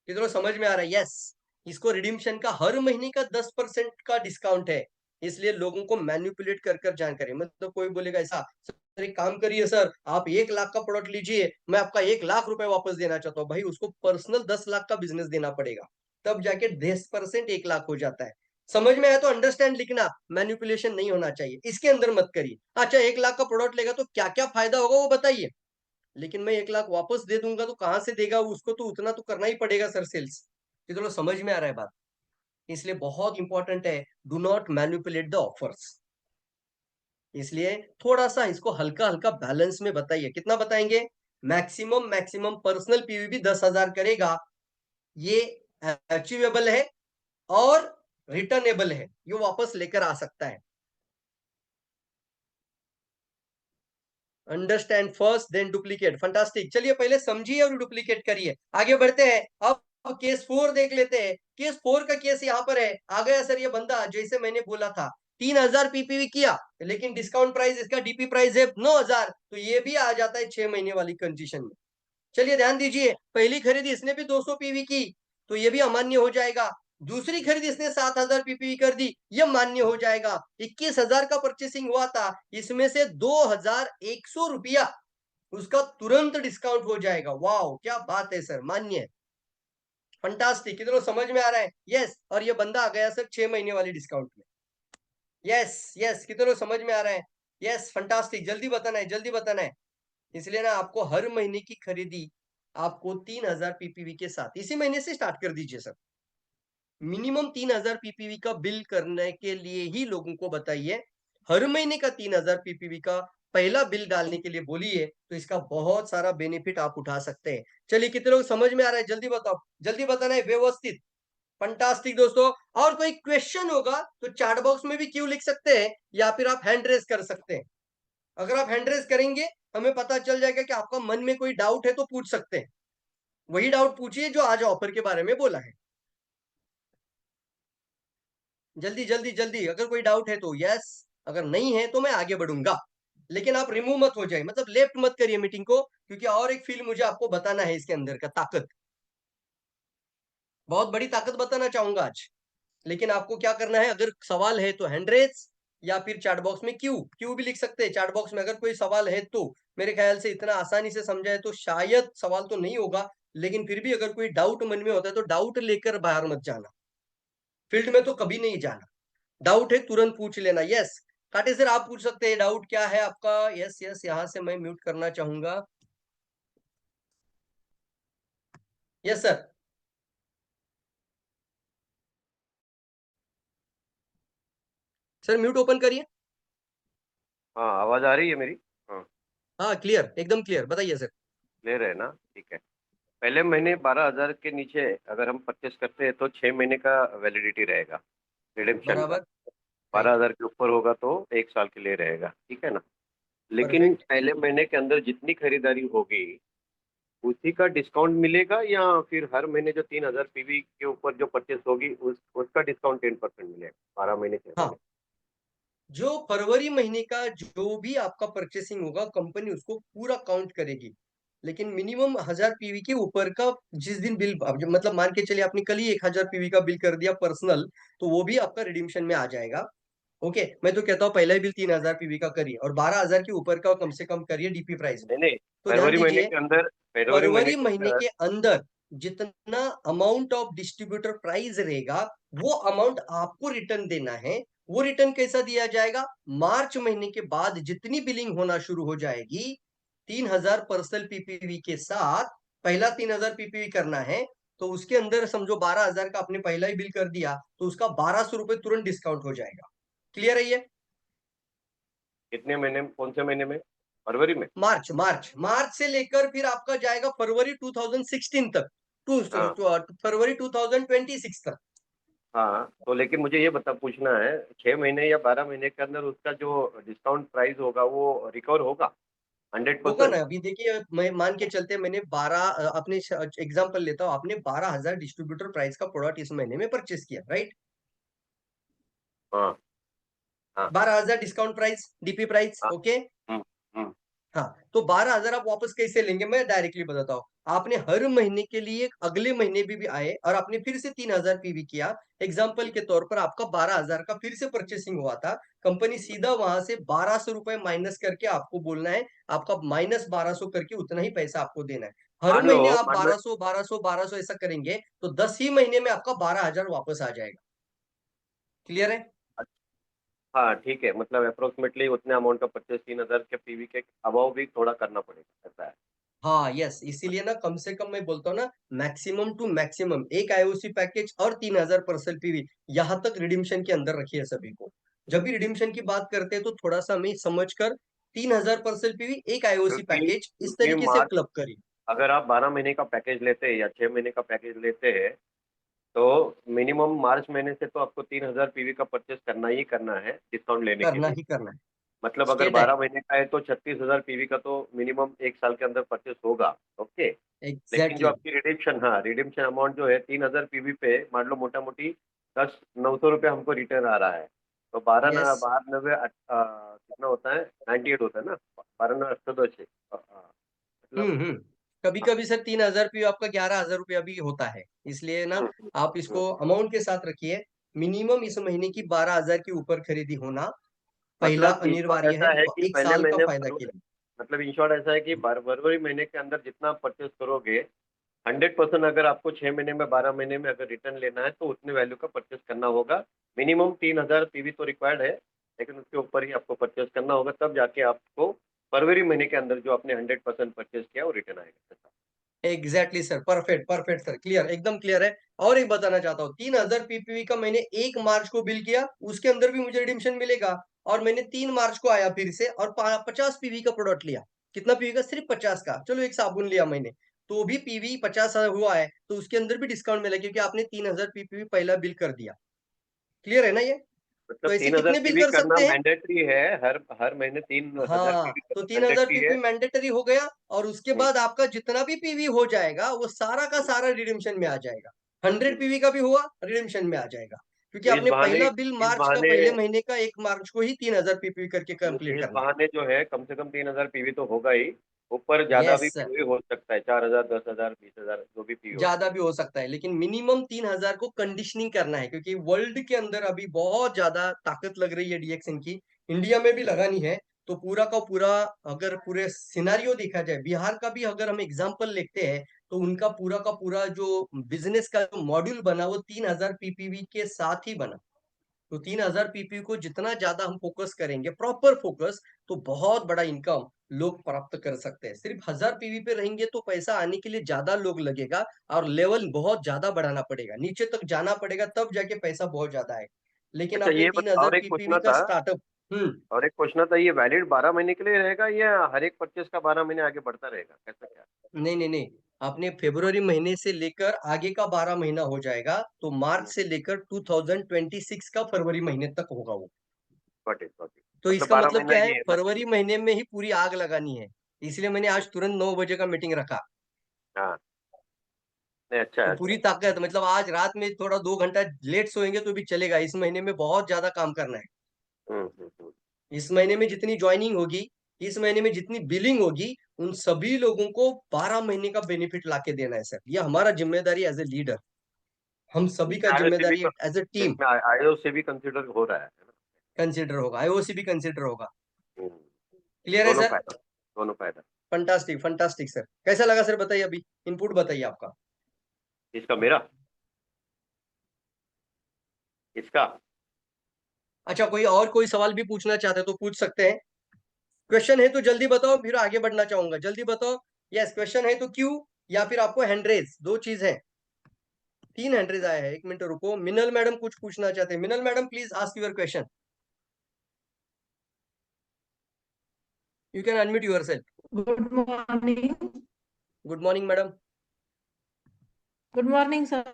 A: कितना समझ में आ रहा है? यस, इसको रिडीम्शन का हर महीने का 10% का डिस्काउंट है। इसलिए लोगों को मैन्युपुलेट कर कर जानकारी, मतलब कोई बोलेगा ऐसा, सर एक काम करिए सर, आप 1 लाख का प्रोडक्ट लीजिए, मैं आपका 1 लाख रुपए वापस देना चाहता हूँ। भाई उसको पर्सनल 10 लाख का बिजनेस देना पड़ेगा, तब जाके 10% 1 लाख हो जाता है। समझ में आया तो अंडरस्टैंड लिखना, मैन्युपुलेशन नहीं होना चाहिए, इसके अंदर मत करिए। अच्छा 1 लाख का प्रोडक्ट लेगा तो क्या क्या फायदा होगा वो बताइए, लेकिन मैं 1 लाख वापस दे दूंगा तो कहां से देगा उसको, तो उतना तो करना ही पड़ेगा सर सेल्स। ये तो समझ में आ रहा है बात? इसलिए बहुत इंपॉर्टेंट है, do not manipulate the offers. इसलिए थोड़ा सा इसको हल्का हल्का बैलेंस में बताइए। कितना बताएंगे? मैक्सिमम मैक्सिमम पर्सनल पीवी 10,000 करेगा, ये अचीवेबल है और रिटर्नेबल है, ये वापस लेकर आ सकता है। Understand first then duplicate, fantastic. चलिए पहले समझिए और डुप्लीकेट करिए, आगे बढ़ते हैं। अब केस 4 देख लेते हैं। केस 4 का केस यहाँ पर है। आ गया सर ये बंदा, जैसे मैंने बोला था 3000 पीपीवी किया, लेकिन डिस्काउंट प्राइस इसका डीपी प्राइस है 9,000, तो ये भी आ जाता है 6 महीने वाली कंडीशन में। चलिए ध्यान दीजिए, पहली खरीदी इसने भी 200 पीवी की, तो ये भी अमान्य हो जाएगा। दूसरी खरीद इसने 7,000 पीपीवी कर दी, ये मान्य हो जाएगा। 21,000 का परचेसिंग हुआ था, इसमें से 2,100 रुपया उसका तुरंत डिस्काउंट हो जाएगा। वाह क्या बात है सर, मान्य है, फंटास्टिक। कितनों समझ में आ रहा है? यस, और ये बंदा आ गया सर 6 महीने वाली डिस्काउंट में। यस यस, कितनों समझ में आ रहा है? Yes, fantastic. जल्दी बताना है, जल्दी बताना है। इसलिए ना आपको हर महीने की खरीदी आपको 3,000 पीपीवी के साथ इसी महीने से स्टार्ट कर दीजिए सर। मिनिमम 3,000 पीपीवी का बिल करने के लिए ही लोगों को बताइए। हर महीने का 3,000 पीपीवी का पहला बिल डालने के लिए बोलिए, तो इसका बहुत सारा बेनिफिट आप उठा सकते हैं। चलिए कितने लोग समझ में आ रहा है? जल्दी बताओ, जल्दी बताना है व्यवस्थित। फंटास्टिक दोस्तों। और कोई क्वेश्चन होगा तो चैट बॉक्स में भी क्यों लिख सकते हैं, या फिर आप हैंड रेज कर सकते हैं। अगर आप हैंड रेज करेंगे हमें पता चल जाएगा कि आपका मन में कोई डाउट है, तो पूछ सकते हैं। वही डाउट पूछिए जो आज ऑफर के बारे में बोला है। जल्दी जल्दी जल्दी, अगर कोई डाउट है तो यस, अगर नहीं है तो मैं आगे बढ़ूंगा। लेकिन आप रिमूव मत हो जाए, मतलब लेफ्ट मत करिए मीटिंग को, क्योंकि और एक फील मुझे आपको बताना है इसके अंदर का ताकत, बहुत बड़ी ताकत बताना चाहूंगा आज। लेकिन आपको क्या करना है, अगर सवाल है तो हैंड रेज, या फिर चैट बॉक्स में क्यू क्यू भी लिख सकते हैं चैट बॉक्स में। अगर कोई सवाल है तो मेरे ख्याल से इतना आसानी से समझा है तो शायद सवाल तो नहीं होगा, लेकिन फिर भी अगर कोई डाउट मन में होता है तो डाउट लेकर बाहर मत जाना, फील्ड में तो कभी नहीं जाना। डाउट है तुरंत पूछ लेना। यस, काटे सर आप पूछ सकते हैं, डाउट क्या है आपका? यस यस, यहाँ से मैं म्यूट करना चाहूंगा। Yes sir. Sir mute open करिए।
B: हाँ, आवाज आ रही है मेरी? हाँ।
A: हाँ क्लियर, एकदम क्लियर, बताइए सर।
B: ले रहे हैं ना, ठीक है। पहले महीने 12,000 के नीचे अगर हम परचेस करते हैं तो 6 महीने का वैलिडिटी रहेगा रिडेम्पशन का।
A: बराबर।
B: बारह
A: राइट।
B: हजार के ऊपर होगा तो 1 साल के लिए रहेगा, ठीक है ना। लेकिन
A: परफेक्ट।
B: पहले महीने के अंदर जितनी खरीदारी होगी उसी का डिस्काउंट मिलेगा, या फिर हर महीने जो 3,000 पीवी के ऊपर जो परचेस होगी उसका डिस्काउंट 10% मिलेगा 12 महीने 6 महीने।
A: हाँ, जो फरवरी महीने का जो भी आपका परचेसिंग होगा कंपनी उसको पूरा काउंट करेगी, लेकिन मिनिमम 1000 पीवी के ऊपर का जिस दिन बिल मतलब मान के चलिए आपने कल ही 1000 पीवी का बिल कर दिया पर्सनल, तो वो भी आपका रिडीम्शन में आ जाएगा। ओके, मैं तो कहता हूँ पहला ही बिल 3000 पीवी का करिए और 12000 के ऊपर का कम से कम करिए डीपी प्राइस में।
B: नहीं नहीं,
A: तो ध्यान
B: फरवरी महीने
A: दीजिए,
B: के अंदर, फरवरी महीने
A: फरवरी
B: के
A: महीने
B: अंदर।
A: के अंदर जितना अमाउंट ऑफ डिस्ट्रीब्यूटर प्राइस रहेगा वो अमाउंट आपको रिटर्न देना है। वो रिटर्न कैसा दिया जाएगा? मार्च महीने के बाद जितनी बिलिंग होना शुरू हो जाएगी 3000 पर्सनल पीपीवी के साथ, पहला 3000 पीपीवी करना है, तो उसके अंदर समझो 12000 का आपने पहला ही बिल कर दिया तो उसका 1200 रुपए तुरंत डिस्काउंट हो जाएगा। क्लियर है ये?
B: कितने महीने में, कौन से महीने में? फरवरी में।
A: मार्च मार्च मार्च से लेकर फिर आपका जाएगा फरवरी 2016 तक,
B: हाँ
A: फरवरी 2026 तक।
B: हाँ, तो लेकिन मुझे ये बता पूछना है, 6 महीने या 12 महीने के अंदर उसका जो डिस्काउंट प्राइस होगा वो रिकवर होगा हंड्रेड
A: होगा ना।
B: परसेंट
A: अभी देखिए, मैं मान के चलते मैंने 12, अपने एग्जांपल लेता हूँ, आपने 12,000 डिस्ट्रीब्यूटर प्राइस का प्रोडक्ट इस महीने में परचेस किया, राइट?
B: हाँ हाँ
A: 12,000 डिस्काउंट प्राइस, डीपी प्राइस,
B: हाँ।
A: ओके।
B: हम्म हम्म।
A: हाँ, तो 12,000 आप वापस कैसे लेंगे, मैं डायरेक्टली बताता हूँ। आपने हर महीने के लिए अगले महीने भी आए और आपने फिर से 3000 पीवी किया। एग्जाम्पल के तौर पर आपका 12,000 का फिर से परचेसिंग हुआ था। कंपनी सीधा वहां से 1200 रुपए माइनस करके आपको बोलना है, आपका माइनस 1200 करके उतना ही पैसा आपको देना है। हर
B: मान लो
A: महीने आप
B: मान लो
A: 1200 1200 1200 ऐसा करेंगे तो 10 ही महीने में आपका 12,000 वापस आ जाएगा। क्लियर है?
B: हाँ ठीक है, मतलब अप्रोक्सीमेटली उतने अमाउंट का परचेस 3,000 के पीवी के अभाव भी थोड़ा करना पड़ेगा, ऐसा है।
A: हाँ यस, इसीलिए ना कम से कम मैं बोलता हूँ ना, मैक्सिमम टू मैक्सिमम एक आईओसी पैकेज और 3000 पर्सल पीवी यहाँ तक रिडीम्शन के अंदर रखिए सभी को। जब भी रिडीम्शन की बात करते हैं तो थोड़ा सा हमें समझ कर 3000 पर्सल पीवी एक आईओसी
B: क्योंकि
A: पैकेज इस
B: क्योंकि
A: तरीके से
B: मार्च,
A: क्लब करिए।
B: अगर आप 12 महीने का पैकेज लेते हैं या 6 महीने का पैकेज लेते हैं तो मिनिमम मार्च महीने से तो आपको 3,000 पीवी का परचेस करना ही करना है डिस्काउंट लेने के
A: करना
B: लिए।
A: ही करना है।
B: मतलब अगर
A: स्टेट है।
B: 12 महीने का है तो 36,000 पीवी का तो मिनिमम 1 साल के अंदर परचेस होगा। ओके। लेकिन जो
A: एग्जैक्टली।
B: आपकी रिडिम्पशन, हाँ रिडिम्पशन अमाउंट जो है 3,000 पीवी पे मान लो मोटा मोटी 900 रुपये हमको रिटर्न आ रहा है, तो बारह
A: यस।
B: न बारह नब्बे कितना होता है, 98 होता है ना, 12 9 अष्टदश मतलब।
A: हम्म। कभी
B: हाँ,
A: कभी सर 3000 पीवी आपका 11,000 रुपया भी होता है, इसलिए ना आप
B: हम्म।
A: इसको अमाउंट के साथ रखिए। मिनिमम इस महीने की 12,000 के ऊपर खरीदी होना पहला
B: मतलब इन शॉर्ट
A: अनिवार्य है,
B: ऐसा है कि
A: एक
B: पहले
A: साल का
B: महीने
A: फायदा के लिए।
B: मतलब इन शॉर्ट ऐसा है कि फरवरी महीने के अंदर जितना परचेस करोगे 100%, अगर आपको 6 महीने में 12 महीने में अगर रिटर्न लेना है तो उतने वैल्यू का परचेस करना होगा। मिनिमम 3,000 पीवी तो रिक्वायर्ड है, लेकिन उसके ऊपर ही आपको परचेस करना होगा, तब जाके आपको फरवरी महीने के अंदर जो आपने 100% परचेस किया वो रिटर्न आएगा।
A: Exactly sir, perfect perfect sir, clear, एकदम क्लियर है। और एक बताना चाहता हूँ, 3000 पीपीवी का मैंने 1 मार्च को बिल किया, उसके अंदर भी मुझे रिडीम्शन मिलेगा। और मैंने 3 मार्च को आया फिर से और 50 पीवी का प्रोडक्ट लिया। कितना पीवी का? सिर्फ 50 का। चलो एक साबुन लिया मैंने, तो भी पीवी 50 हुआ है, तो उसके अंदर भी डिस्काउंट मिला क्योंकि आपने 3000 पीपीवी पहला बिल कर दिया। क्लियर है ना ये?
B: मतलब
A: तो ऐसे
B: 3,000
A: कितने बिल
B: पीवी
A: कर
B: करना
A: सकते हैं?
B: मैंडेटरी है, हर हर महीने 3,000
A: हाँ,
B: पीवी
A: तो
B: करना
A: 3000
B: मैंडेटरी है।
A: पीपी मैंडेटरी हो गया और उसके बाद आपका जितना भी पीवी हो जाएगा वो सारा का सारा रिडेम्पशन में आ जाएगा। 100 पीवी का भी हुआ रिडेम्पशन में आ जाएगा, क्योंकि
B: तो
A: आपने पहला बिल
B: इस
A: मार्च का
B: बहाने
A: पहले महीने का 1 मार्च को ही 3000 पीपी करके कंप्लीट
B: इस
A: करना है।
B: बहाने जो है कम से कम 3,000 पीवी तो होगा ही, ऊपर ज्यादा भी
A: यस,
B: पीवी हो सकता है, 4,000 10,000 20,000 जो भी पीवी होती
A: ज्यादा
B: है।
A: भी हो सकता है, लेकिन मिनिमम 3000 को कंडीशनिंग करना है, क्योंकि वर्ल्ड के अंदर अभी बहुत ज्यादा ताकत लग रही है डीएक्सन की। इंडिया में भी लगानी है, तो पूरा का पूरा अगर पूरे सिनारियो देखा जाए, बिहार का भी अगर हम एग्जांपल लेते हैं, तो उनका पूरा का पूरा जो बिजनेस का मॉड्यूल बना वो 3000 पीपीवी के साथ ही बना। तो 3000 पीपी को जितना ज्यादा हम फोकस करेंगे, प्रॉपर फोकस, तो बहुत बड़ा इनकम लोग प्राप्त कर सकते हैं। सिर्फ 1000 पीवी पे रहेंगे तो पैसा आने के लिए ज्यादा लोग लगेगा और लेवल बहुत ज्यादा बढ़ाना पड़ेगा, नीचे तक जाना पड़ेगा, तब जाके पैसा बहुत ज्यादा है। लेकिन
B: अच्छा
A: आपने
B: ये
A: तीन
B: बता,
A: हजार
B: और एक
A: पीपीवी
B: पूछना
A: का
B: था,
A: स्टार्टअप।
B: और एक क्वेश्चन था, ये वैलिड 12 महीने के लिए रहेगा या हर एक परचेस का 12 महीने आगे बढ़ता रहेगा, कैसा क्या?
A: नहीं नहीं नहीं, आपने फरवरी महीने से लेकर आगे का 12 महीना हो जाएगा, तो मार्च से लेकर 2026 का फरवरी महीने तक होगा वो।
B: Got it.
A: तो
B: मतलब
A: इसका
B: 12
A: मतलब
B: महीना
A: क्या है,
B: ये है ना?
A: फरवरी महीने में ही पूरी आग लगानी है। इसलिए मैंने आज तुरंत 9 बजे का मीटिंग रखा।
B: हाँ, नहीं अच्छा
A: तो
B: है, अच्छा
A: पूरी
B: है।
A: ताकत, मतलब आज रात में थोड़ा 2 घंटा लेट सोएंगे तो भी चलेगा। इस महीने में बहुत ज्यादा काम करना है।
B: हम्म।
A: इस महीने में जितनी ज्वाइनिंग होगी, इस महीने में जितनी बिलिंग होगी, उन सभी लोगों को 12 महीने का बेनिफिट लाके देना है सर। ये हमारा जिम्मेदारी एज ए लीडर, हम सभी का
B: इसमें आईओसी भी
A: जिम्मेदारी है एज ए टीम।
B: इसमें आईओसी भी कंसिडर हो रहा है ना?
A: कंसिडर होगा, आईओसी भी कंसिडर होगा।
B: हम्म,
A: क्लियर है
B: दोनों
A: सर?
B: फायदा, दोनों फायदा।
A: Fantastic fantastic sir. कैसा लगा सर, बताइए, अभी इनपुट बताइए आपका।
B: इसका मेरा, इसका
A: अच्छा, कोई और कोई सवाल भी पूछना चाहते हैं तो पूछ सकते हैं। क्वेश्चन है तो जल्दी बताओ, फिर आगे बढ़ना चाहूंगा। जल्दी बताओ। यस, क्वेश्चन है तो क्यू, या फिर आपको हैंड रेज, दो चीज है। 3 हैंड रेज आया है, एक मिनट रुको। मिनल मैडम कुछ पूछना चाहते हैं। मिनल madam please ask your question. You can unmute your self.
C: Good morning.
A: Good morning madam.
C: Good morning sir.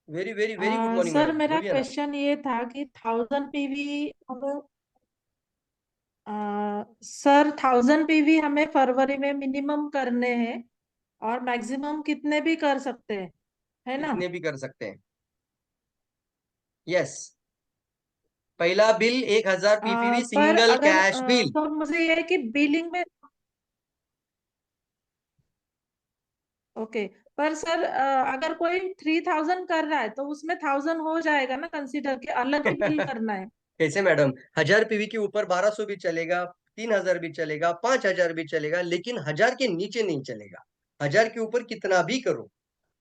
A: Very very very good morning
C: sir
A: madam,
C: मेरा
A: बोलिए ना।
C: क्वेश्चन ये था कि 1000 पीवी हमें सर 1000 पीवी हमें फरवरी में मिनिमम करने हैं और मैक्सिमम कितने भी कर सकते हैं, है ना?
A: कितने भी कर सकते हैं। यस। पहला बिल 1000 पीपीवी
C: पर
A: सिंगल
C: अगर
A: कैश बिल।
C: तो मुझे ये है कि बिलिंग में, ओके, पर सर अगर कोई 3000 कर रहा है तो उसमें 1000 हो जाएगा ना, कंसीडर के अलग ही बिल करना है?
A: कैसे मैडम, 1000 पीवी के ऊपर 1200 भी चलेगा, 3000 भी चलेगा, 5000 भी चलेगा, लेकिन 1000 के नीचे नहीं चलेगा। 1000 के ऊपर कितना भी करो,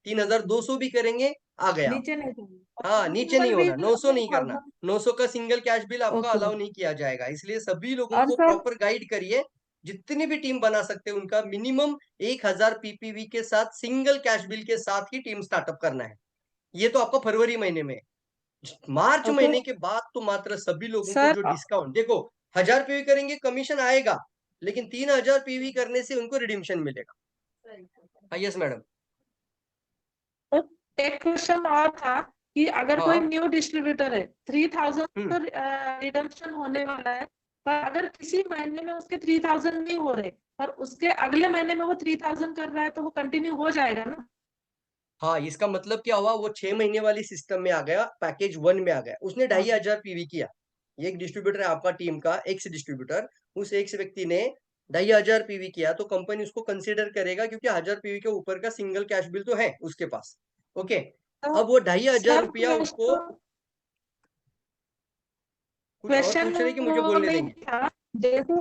A: 3200 भी करेंगे, आ गया
C: नीचे
A: आपका।
C: नहीं चाहिए
A: हाँ,
C: और
A: नीचे नहीं
C: सिंपल
A: होना,
C: बिल
A: 900
C: हमें
A: नहीं करना।
C: 1000।
A: 900 का सिंगल कैश बिल आपका
C: ओके।
A: अलाउ नहीं किया जाएगा। इसलिए सभी लोगों
C: और
A: को
C: सर
A: प्रॉपर गाइड करिए। जितनी भी टीम बना सकते हैं उनका मिनिमम 1000 पीपीवी के साथ सिंगल कैश बिल के साथ ही टीम स्टार्टअप करना है। ये तो आपका फरवरी महीने में। मार्च
C: ओके
A: महीने के बाद तो मात्र सभी लोगों को
C: सर,
A: जो डिस्काउंट, देखो, 1000 पीवी करेंगे कमीशन आएगा, लेकिन 3000 पीवी करने से उनको रिडीम्शन मिलेगा। हाँ, यस मैडम।
C: एक क्वेश्चन और था कि अगर कोई
A: हाँ।
C: न्यू डिस्ट्रीब्यूटर है, 3000
A: हम्म।
C: तो रिडम्पशन होने वाला है, पर अगर किसी महीने में उसके 3000 नहीं हो रहे पर उसके अगले महीने में वो 3000 कर रहा है तो वो कंटिन्यू हो जाएगा ना?
A: हाँ, इसका मतलब क्या हुआ, वो 6 महीने वाली सिस्टम में आ गया, पैकेज 1 में आ गया। उसने
C: हाँ।
A: 2500 पीवी किया। ये एक डिस्ट्रीब्यूटर है आपका, टीम का एक्स डिस्ट्रीब्यूटर। उस एक्स व्यक्ति ने 2500 पीवी किया तो कंपनी उसको कंसिडर करेगा, क्योंकि 1000 पीवी के ऊपर का सिंगल कैश बिल तो है उसके पास। ओके।
C: तो
A: अब वो 2500
C: सर
A: रुपया उसको, कुछ और
C: क्वेश्चन
A: पूछ रहे कि मुझे
C: वो
A: बोलने
C: नहीं
A: देंगे?
C: था, जैसे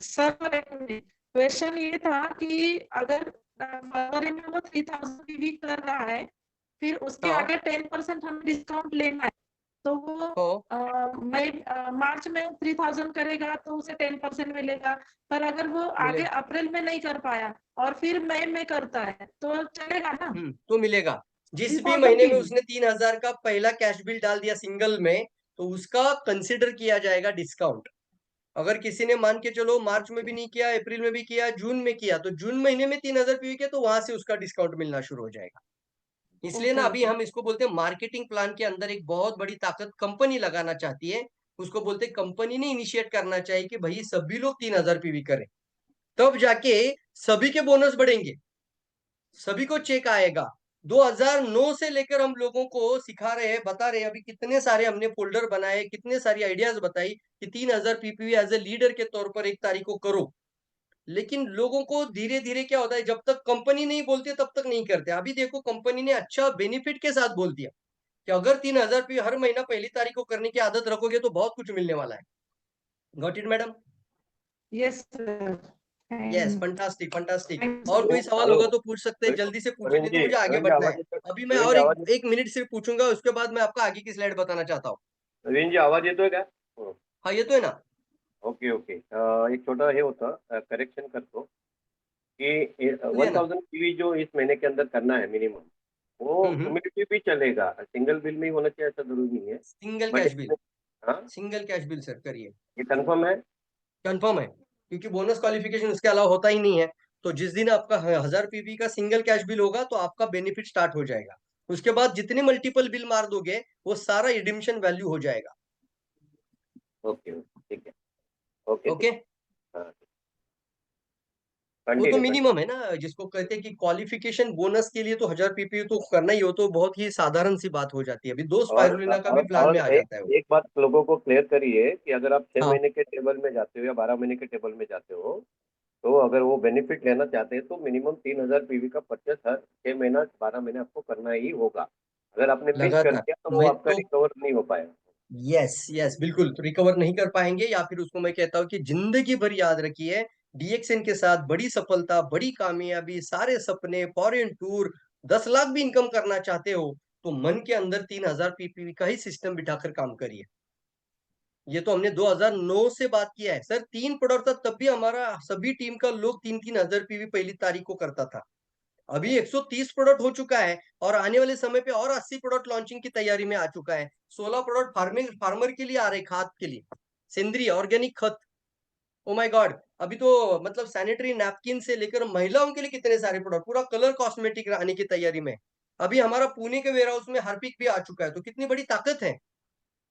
C: सर एक मिनट, क्वेश्चन ये था कि अगर फरवरी में वो 3000 पीवी कर रहा है, फिर उसके
A: हाँ।
C: अगर 10% हमें डिस्काउंट लेना है तो वो
A: हाँ,
C: मई मार्च में 3000 करेगा तो उसे 10% मिलेगा। पर अगर वो आगे
A: मिले।
C: अप्रैल में नहीं कर पाया और फिर मई में करता है तो चलेगा ना?
A: तो मिलेगा। जिस भी
C: 3000
A: महीने में
C: पीवी।
A: उसने 3000 का पहला कैश बिल डाल दिया सिंगल में, तो उसका कंसिडर किया जाएगा डिस्काउंट। अगर किसी ने मान के चलो मार्च में भी नहीं किया, अप्रैल में भी किया, जून में किया, तो जून महीने में 3000 पीवी किया तो वहां से उसका डिस्काउंट मिलना शुरू हो जाएगा। इसलिए ना,
C: ओके
A: अभी
C: ओके।
A: हम इसको बोलते हैं मार्केटिंग प्लान के अंदर एक बहुत बड़ी ताकत कंपनी लगाना चाहती है। उसको बोलते हैं, कंपनी ने इनिशिएट करना चाहिए कि भाई सभी लोग 3000 पीवी करें, तब जाके सभी के बोनस बढ़ेंगे, सभी को चेक आएगा। 2009 से लेकर हम लोगों को सिखा रहे हैं, बता रहे हैं। अभी कितने सारे हमने फोल्डर बनाए, कितने सारी आइडियाज बताई कि 3000 पीपीवी एज ए लीडर के तौर पर 1 तारीख को करो। लेकिन लोगों को धीरे धीरे क्या होता है, जब तक कंपनी नहीं बोलती तब तक नहीं करते। अभी देखो, कंपनी ने अच्छा बेनिफिट के साथ बोल दिया कि अगर 3000 हर महीना पहली तारीख को करने की आदत रखोगे तो बहुत कुछ मिलने वाला है। Got it madam?
C: Yes sir.
A: Yes,
C: thank
A: fantastic fantastic. और
C: यू।
A: कोई सवाल
B: हेलो,
A: होगा तो पूछ सकते हैं, जल्दी से पूछिए, नहीं तो मुझे आगे
B: प्रवीण जी
A: बढ़ना
B: आवाज
A: है।
B: येतोय?
A: अभी मैं
B: प्रवीण
A: और
B: जी
A: एक
B: आवाज
A: एक मिनट से पूछूंगा, उसके बाद मैं आपका आगे की स्लाइड बताना चाहता हूँ।
B: प्रवीण जी आवाज येतोय का?
A: हाँ, ये तो है ना।
B: Okay okay. एक छोटा हे होतं, करेक्शन करतो कि
A: बोलिए ना।
B: 1000 पीवी जो इस महीने के अंदर करना है मिनिमम, वो
A: हम्म।
B: कम्युनिटी भी चलेगा, सिंगल बिल में ही होना चाहिए ऐसा जरूरी नहीं है।
A: Single
B: but
A: cash bill.
B: हाँ,
A: सिंगल कैश बिल सर करिए,
B: ये कंफर्म है?
A: कंफर्म है, क्योंकि बोनस क्वालिफिकेशन उसके अलावा होता ही नहीं है। तो जिस दिन आपका 1000 पीवी का सिंगल कैश बिल होगा तो आपका बेनिफिट स्टार्ट हो जाएगा। उसके बाद जितने मल्टीपल बिल मार दोगे वो सारा रिडीम्पशन वैल्यू हो जाएगा।
B: ओके, ठीक है, ओके, ठीक,
A: ओके,
B: हाँ,
A: वो तो
B: कंटिन्यू कंटिन्यू।
A: मिनिमम है ना, जिसको कहते हैं कि क्वालिफिकेशन बोनस के लिए तो 1000 पीपी तो करना ही हो, तो बहुत ही साधारण सी बात हो जाती है। अभी दो
B: और
A: स्पाइरुलिना का भी
B: और
A: प्लान
B: और
A: में आ
B: एक
A: जाता है वो।
B: एक बात लोगों को क्लियर करिए कि अगर आप 6
A: हाँ,
B: महीने के टेबल में जाते हो या 12 महीने के टेबल में जाते हो, तो अगर वो बेनिफिट लेना चाहते हैं तो मिनिमम 3000 पीवी का परचेस हर 6 महीना 12 महीने आपको करना ही होगा। अगर आपने मिस कर
A: लगातार।
B: दिया तो वो
A: मैं
B: आपका
A: तो
B: रिकवर नहीं हो पाएगा।
A: यस यस बिल्कुल, तो रिकवर नहीं कर पाएंगे, या फिर उसको मैं कहता हूँ कि जिंदगी भर याद रखिए, डीएक्सएन के साथ बड़ी सफलता, बड़ी कामयाबी, सारे सपने, फॉरेन टूर, 10 लाख भी इनकम करना चाहते हो तो मन के अंदर 3000 पीपीवी का ही सिस्टम बिठाकर काम करिए। ये तो हमने 2009 से बात किया है सर, 3 प्रोडक्ट था तब भी हमारा सभी टीम का लोग 3-3000 पीवी पहली तारीख को करता था। अभी 130 प्रोडक्ट हो चुका है और आने वाले समय पे और 80 प्रोडक्ट लॉन्चिंग की तैयारी में आ चुका है। 16 प्रोडक्ट फार्मर के लिए आ रहे, खाद के लिए, सेंद्रीय ऑर्गेनिक खत। ओ माय गॉड, अभी तो मतलब सैनिटरी नैपकिन से लेकर महिलाओं के लिए कितने सारे प्रोडक्ट, पूरा कलर कॉस्मेटिक आने की तैयारी में। अभी हमारा पुणे के वेयर हाउस में हार्पिक भी आ चुका है, तो कितनी बड़ी ताकत है।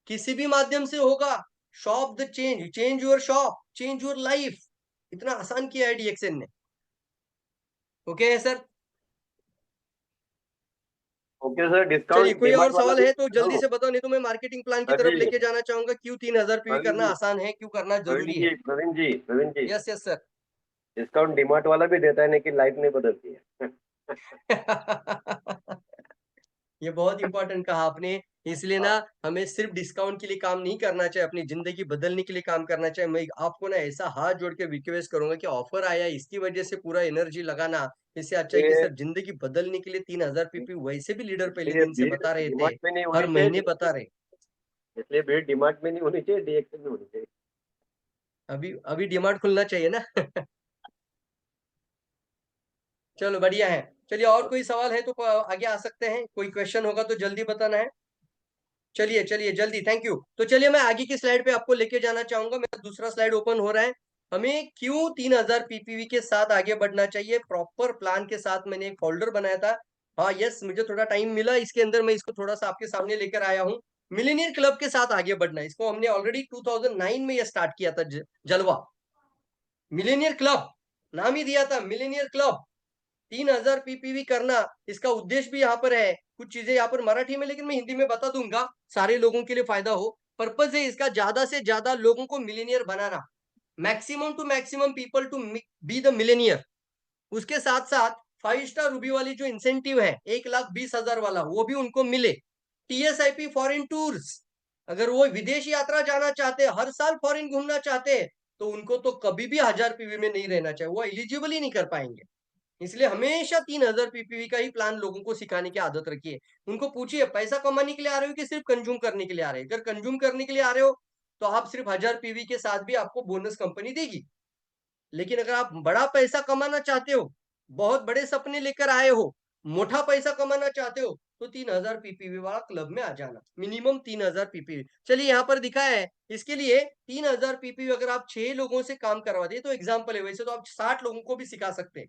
A: किसी भी माध्यम से होगा, shop the change, change your shop, change your life, इतना आसान किया है डीएक्सएन ने। ओके है सर।
B: ओके सर,
A: चलिए,
B: डिस्काउंट
A: कोई और
B: डीमार्ट वाला
A: सवाल
B: भी
A: है तो
B: हेलो।
A: जल्दी से बताओ, नहीं तो मैं मार्केटिंग प्लान की
B: सर
A: तरफ
B: जी,
A: लेके जाना चाहूंगा, क्यों 3000 पीवी
B: प्रवीण
A: करना
B: जी,
A: आसान है, क्यों करना
B: प्रवीण
A: जरूरी है।
B: जी, Praveen ji, Praveen ji,
A: yes yes sir.
B: Discount DMart वाला भी देता है लेकिन लाइफ नहीं बदलती है।
A: ये बहुत इंपॉर्टेंट कहा आपने। इसलिए ना,
B: हाँ,
A: हमें सिर्फ डिस्काउंट के लिए काम नहीं करना चाहिए, अपनी जिंदगी बदलने के लिए काम करना चाहिए। मैं आपको ना ऐसा हाथ जोड़ के रिक्वेस्ट करूंगा कि ऑफर आया इसकी वजह से पूरा एनर्जी लगाना, इससे अच्छा है कि
B: ये
A: सर जिंदगी बदलने के लिए 3000 पीपी, वैसे भी लीडर पहले
B: इसलिए
A: दिन से
B: भीड़
A: बता रहे थे,
B: डीमार्ट में नहीं
A: हर
B: होनी चाहिए,
A: महीने बता रहे।
B: इसलिए भीड़ डीमार्ट में नहीं होनी चाहिए, डीएक्सएल में होनी चाहिए।
A: अभी अभी डिमांड खुलना चाहिए ना। चलो बढ़िया है। चलिए, और कोई सवाल है तो आगे आ सकते हैं, कोई क्वेश्चन होगा तो जल्दी बताना है। चलिए चलिए जल्दी, थैंक यू। तो चलिए, मैं आगे की स्लाइड पे आपको लेके जाना चाहूंगा, मेरा दूसरा स्लाइड ओपन हो रहा है। हमें क्यों 3000 पीपीवी के साथ आगे बढ़ना चाहिए, प्रॉपर प्लान के साथ मैंने एक फोल्डर बनाया था। हाँ यस, मुझे थोड़ा टाइम मिला, इसके अंदर मैं इसको थोड़ा सा आपके सामने लेकर आया हूँ। मिलेनियर क्लब के साथ आगे बढ़ना, इसको हमने ऑलरेडी 2009 में ये स्टार्ट किया था, जलवा मिलेनियर क्लब, नाम ही दिया था मिलेनियर क्लब। 3000 पीपीवी करना, इसका उद्देश्य भी यहाँ पर है। कुछ चीजें यहाँ पर मराठी में, लेकिन मैं हिंदी में बता दूंगा, सारे लोगों के लिए फायदा हो। पर्पज है इसका ज्यादा से ज्यादा लोगों को मिलेनियर बनाना, maximum to maximum people to be the millionaire. उसके साथ साथ 5 स्टार रूबी वाली जो इंसेंटिव है, 1,20,000 वाला, वो भी उनको मिले। टीएसआईपी फॉरेन टूर्स, अगर वो विदेश यात्रा जाना चाहते हैं, हर साल फॉरेन घूमना चाहते हैं, तो उनको तो कभी भी 1000 पीवी में नहीं रहना चाहिए, वो एलिजिबल ही नहीं कर पाएंगे। इसलिए हमेशा 3000 पीपीवी का ही प्लान लोगों को सिखाने की आदत रखिए। उनको पूछिए, पैसा कमाने के लिए आ रहे हो कि सिर्फ कंज्यूम करने के लिए आ रहे हो। अगर कंज्यूम करने के लिए आ रहे हो तो आप सिर्फ 1000 पीवी के साथ भी आपको बोनस कंपनी देगी। लेकिन अगर आप बड़ा पैसा कमाना चाहते हो, बहुत बड़े सपने लेकर आए हो, मोटा पैसा कमाना चाहते हो, तो 3000 पीपीवी वाला क्लब में आ जाना, मिनिमम 3000 पीपीवी। चलिए, यहाँ पर दिखा है, इसके लिए 3000 पीपीवी अगर आप 6 लोगों से काम करवा दे तो एग्जाम्पल है, वैसे तो आप 60 लोगों को भी सिखा सकते हैं,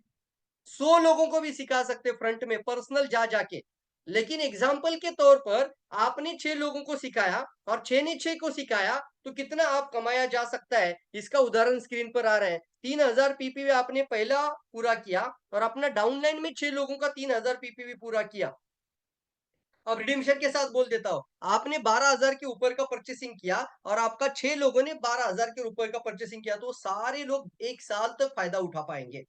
A: 100 लोगों को भी सिखा सकते फ्रंट में पर्सनल जा जाके। लेकिन एग्जाम्पल के तौर पर आपने 6 लोगों को सिखाया और 6 ने 6 को सिखाया, तो कितना आप कमाया जा सकता है, इसका उदाहरण स्क्रीन पर आ रहा है। 3000 पीपीवी आपने पहला पूरा किया और अपना डाउनलाइन में 6 लोगों का 3000 पीपीवी पूरा किया। अब रिडीम्शन के साथ बोल देता हूं, आपने 12,000 के ऊपर का परचेसिंग किया और आपका 6 लोगों ने 12,000 के ऊपर का परचेसिंग किया, तो सारे लोग 1 साल तक फायदा उठा पाएंगे।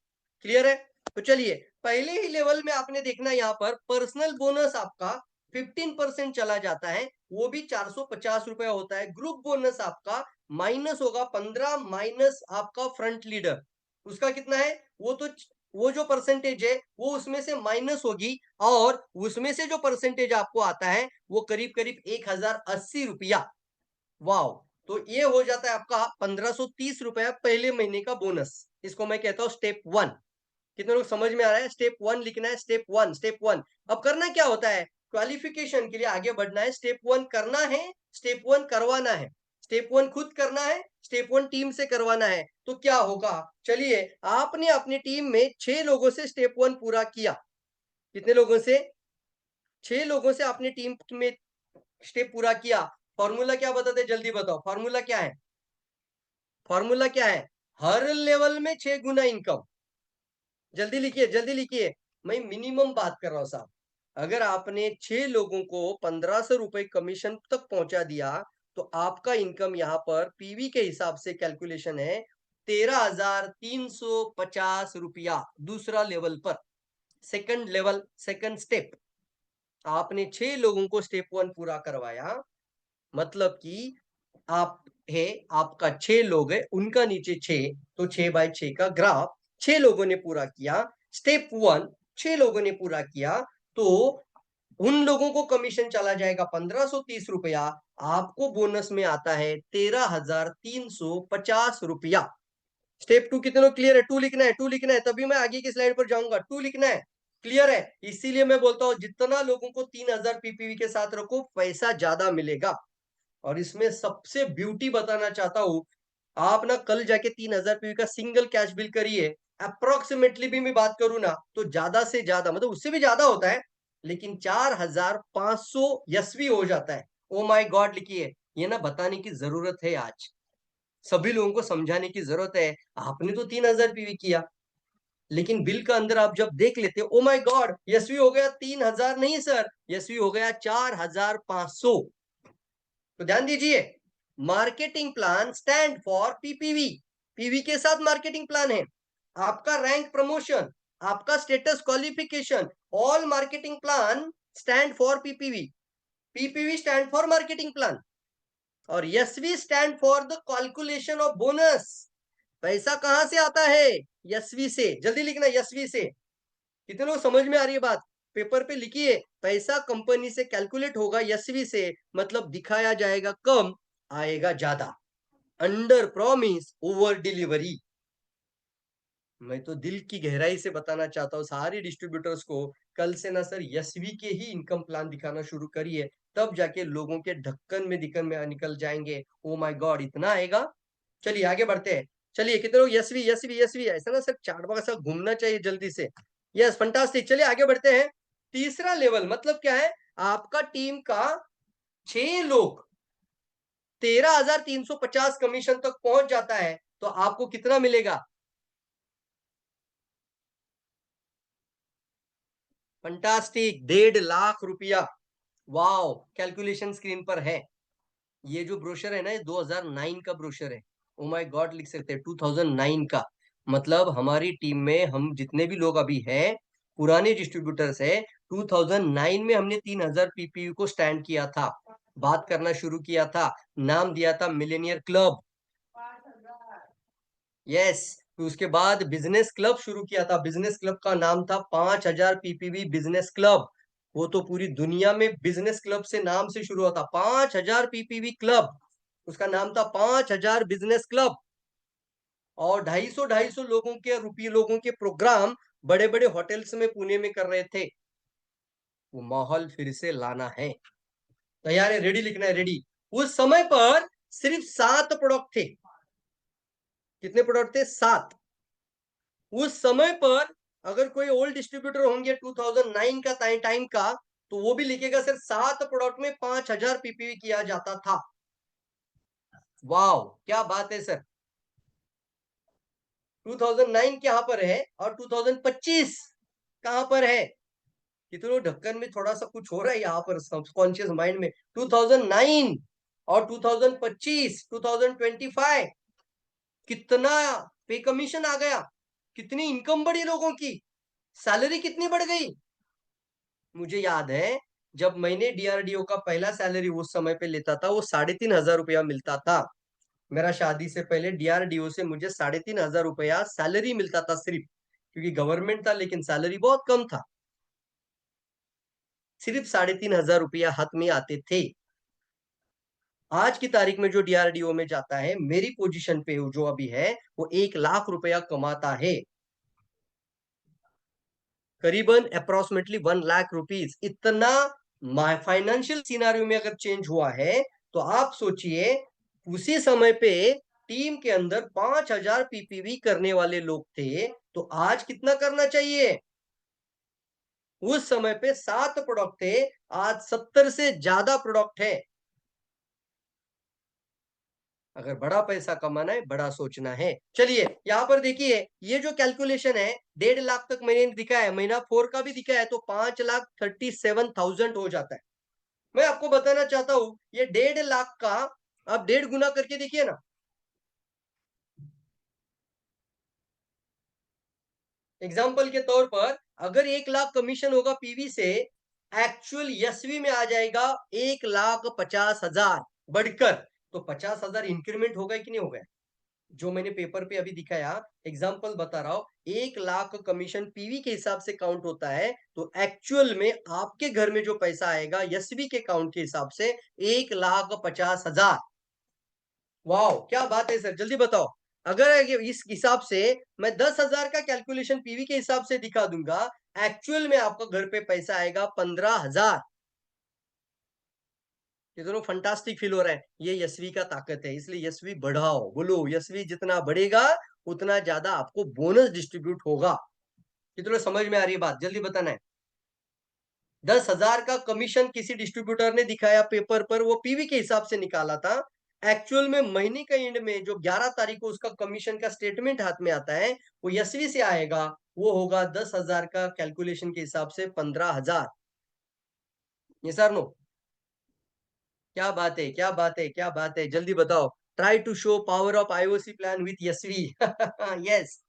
A: क्लियर है? तो चलिए, पहले ही लेवल में आपने देखना, यहाँ पर पर्सनल बोनस आपका 15% चला जाता है, वो भी 450 रुपया होता है। ग्रुप बोनस आपका माइनस होगा 15, माइनस आपका फ्रंट लीडर, उसका कितना है, वो जो परसेंटेज है वो उसमें से माइनस होगी, और उसमें से जो परसेंटेज आपको आता है वो करीब करीब 1080 रुपया। वाओ, तो ये हो जाता है आपका 1530 रुपया पहले महीने का बोनस। इसको मैं कहता हूं स्टेप 1। कितने लोग समझ में आ रहा है? स्टेप 1 लिखना है, स्टेप 1, स्टेप 1। अब करना क्या होता है, क्वालिफिकेशन के लिए आगे बढ़ना है, स्टेप 1 करना है, स्टेप 1 करवाना है। स्टेप 1 खुद करना है, स्टेप 1 टीम से करवाना है। तो क्या होगा? चलिए, आपने अपनी टीम में 6 लोगों से स्टेप 1 पूरा किया। कितने लोगों से? 6 लोगों से आपने टीम में स्टेप पूरा किया। फॉर्मूला क्या बताते, जल्दी बताओ, फॉर्मूला क्या है? फॉर्मूला क्या है? हर लेवल में 6 गुना इनकम। जल्दी लिखिए, जल्दी लिखिए। मैं मिनिमम बात कर रहा हूं साहब। अगर आपने 6 लोगों को 1500 रुपए कमीशन तक पहुंचा दिया, तो आपका इनकम यहां पर पीवी के हिसाब से कैलकुलेशन है 13,350 रुपया, दूसरा लेवल पर, सेकंड लेवल, सेकंड स्टेप। आपने 6 लोगों को स्टेप 1 पूरा करवाया, मतलब कि आप है, आपका 6 लोग है, उनका नीचे 6, तो 6/6 का ग्राफ 6 लोगों ने पूरा किया। स्टेप 1 6 लोगों ने पूरा किया, तो उन लोगों को कमीशन चला जाएगा 1530 रुपया, आपको बोनस में आता है 13,350 रुपया। स्टेप 2 कितने लोग क्लियर है? 2 लिखना है, 2 लिखना है, तभी मैं आगे की स्लाइड पर जाऊंगा। 2 लिखना है, क्लियर है? इसीलिए मैं बोलता हूं जितना लोगों को 3000 पीपीवी के साथ रखो, पैसा ज्यादा मिलेगा। और इसमें सबसे ब्यूटी बताना चाहता हूं, आप ना कल जाके 3000 पीवी का सिंगल कैश बिल करिए। अप्रोक्सीमेटली भी मैं बात करूं ना, तो ज्यादा से ज्यादा, मतलब उससे भी ज्यादा होता है, लेकिन 4500 यस्वी हो जाता है। ओ माय गॉड लिखिए, ये ना बताने की जरूरत है, आज सभी लोगों को समझाने की जरूरत है। आपने तो 3000 पीवी किया, लेकिन बिल का अंदर आप जब देख लेते, ओ माय गॉड, यस्वी हो गया 3000 नहीं सर, यस्वी हो गया 4500। तो ध्यान दीजिए, marketing plan stand for PPV. PV के साथ मार्केटिंग प्लान है, आपका रैंक प्रमोशन, आपका status qualification, all marketing plan stand for PPV. PPV stand for marketing plan, और SV stand for the calculation of bonus. पैसा कहां से आता है? यसवी से। जल्दी लिखना, यसवी से। कितने लोग समझ में आ रही है बात? पेपर पे लिखिए, पैसा कंपनी से कैलकुलेट होगा यसवी से, मतलब दिखाया जाएगा कम, आएगा ज्यादा। Under promise over delivery. मैं तो दिल की गहराई से बताना चाहता हूँ सारे डिस्ट्रीब्यूटर्स को, कल से ना सर यसवी के ही इनकम प्लान दिखाना शुरू करिए, तब जाके लोगों के ढक्कन में दिक्कन में निकल जाएंगे। ओ माय गॉड, इतना आएगा। चलिए आगे बढ़ते हैं। चलिए, कितने लोग यसवी यसवी यसवी, ऐसा ना सर चार्ट बॉक्स ऐसा घूमना चाहिए जल्दी से। Yes, fantastic. चलिए आगे बढ़ते हैं। तीसरा लेवल मतलब क्या है? आपका टीम का 6 लोग 13,350 कमीशन तक पहुंच जाता है, तो आपको कितना मिलेगा? फंटास्टिक, 1.5 लाख रुपया। वाओ, कैलकुलेशन स्क्रीन पर है। ये जो ब्रोशर है ना, ये 2009 का ब्रोशर है। ओ माय गॉड लिख सकते हैं, 2009 का। मतलब हमारी टीम में हम जितने भी लोग अभी हैं, पुराने डिस्ट्रीब्यूटर्स है, 2009 में हमने 3000 पीपीयू को स्टैंड किया था, बात करना शुरू किया था, नाम दिया था मिलेनियर क्लब। यस, तो उसके बाद बिजनेस क्लब शुरू किया था, बिजनेस क्लब का नाम था 5000 पीपीवी बिजनेस क्लब। वो तो पूरी दुनिया में बिजनेस क्लब से नाम से शुरू होता, 5000 पीपीवी क्लब, उसका नाम था 5000 बिजनेस क्लब। और 250 लोगों के रुपये, लोगों के प्रोग्राम बड़े बड़े होटल्स में पुणे में कर रहे थे। वो माहौल फिर से लाना है। तैयार है? रेडी लिखना है, रेडी। उस समय पर सिर्फ 7 प्रोडक्ट थे। कितने प्रोडक्ट थे? 7। उस समय पर अगर कोई ओल्ड डिस्ट्रीब्यूटर होंगे 2009 का टाइम का, तो वो भी लिखेगा सर 7 प्रोडक्ट में 5000 पीपीवी किया जाता था। वाह, क्या बात है सर। 2009 कहां पर है और 2025 कहां पर है? कितनों ढक्कन में थोड़ा सा कुछ हो रहा है यहाँ पर सबकॉन्शियस माइंड में। 2009 और 2025, 2025 कितना पे कमीशन आ गया, कितनी इनकम बढ़ी लोगों की, सैलरी कितनी बढ़ गई। मुझे याद है, जब मैंने डीआरडीओ का पहला सैलरी उस समय पे लेता था, वो 3500 रुपया मिलता था। मेरा शादी से पहले डीआरडीओ से मुझे 3500 रुपया सैलरी मिलता था सिर्फ, क्योंकि गवर्नमेंट था लेकिन सैलरी बहुत कम था। सिर्फ 3500 रुपया हाथ में आते थे। आज की तारीख में जो डीआरडीओ में जाता है, मेरी पोजीशन पे जो अभी है, वो 1 लाख रुपया कमाता है, करीबन अप्रोक्सीमेटली 1 लाख रुपीज। इतना फाइनेंशियल सिनारियो में अगर चेंज हुआ है, तो आप सोचिए उसी समय पे टीम के अंदर 5,000 पीपीवी करने वाले लोग थे, तो आज कितना करना चाहिए? उस समय पे 7 प्रोडक्ट थे, आज 70 से ज्यादा प्रोडक्ट है। अगर बड़ा पैसा कमाना है, बड़ा सोचना है। चलिए यहां पर देखिए, ये जो कैलकुलेशन है 1.5 लाख तक मैंने दिखा है, महीना 4 का भी दिखा है, तो 5,37,000 हो जाता है। मैं आपको बताना चाहता हूं, ये 1.5 लाख का आप 1.5 गुना करके देखिए ना। एग्जाम्पल के तौर पर अगर 1 लाख कमीशन होगा पीवी से, एक्चुअल यशवी में आ जाएगा 1,50,000 बढ़कर, तो 50,000 इंक्रीमेंट होगा कि नहीं होगा? जो मैंने पेपर पे अभी दिखाया, एग्जाम्पल बता रहा हूं, 1 लाख कमीशन पीवी के हिसाब से काउंट होता है, तो एक्चुअल में आपके घर में जो पैसा आएगा यशवी के काउंट के हिसाब से 1,50,000। वाह क्या बात है सर, जल्दी बताओ। अगर इस हिसाब से मैं 10,000 का कैलकुलेशन पीवी के हिसाब से दिखा दूंगा, एक्चुअल में आपको घर पे पैसा आएगा 15,000। ये दोनों फंटास्टिक फील हो रहा है, ये यशवी का ताकत है, इसलिए यशवी बढ़ाओ, बोलो यशवी जितना बढ़ेगा उतना ज्यादा आपको बोनस डिस्ट्रीब्यूट होगा। कितने समझ में आ रही है बात, जल्दी बताना है। 10,000 का कमीशन किसी डिस्ट्रीब्यूटर ने दिखाया पेपर पर, वो पीवी के हिसाब से निकाला था। एक्चुअल में महीने के एंड में जो 11 तारीख को उसका कमीशन का स्टेटमेंट हाथ में आता है, वो यशवी से आएगा, वो होगा 10,000 का कैलकुलेशन के हिसाब से 15,000। ये सर नो, क्या बात है, क्या बात है, क्या बात है, जल्दी बताओ। Try to show power of IOC plan with Yashvi. Yes,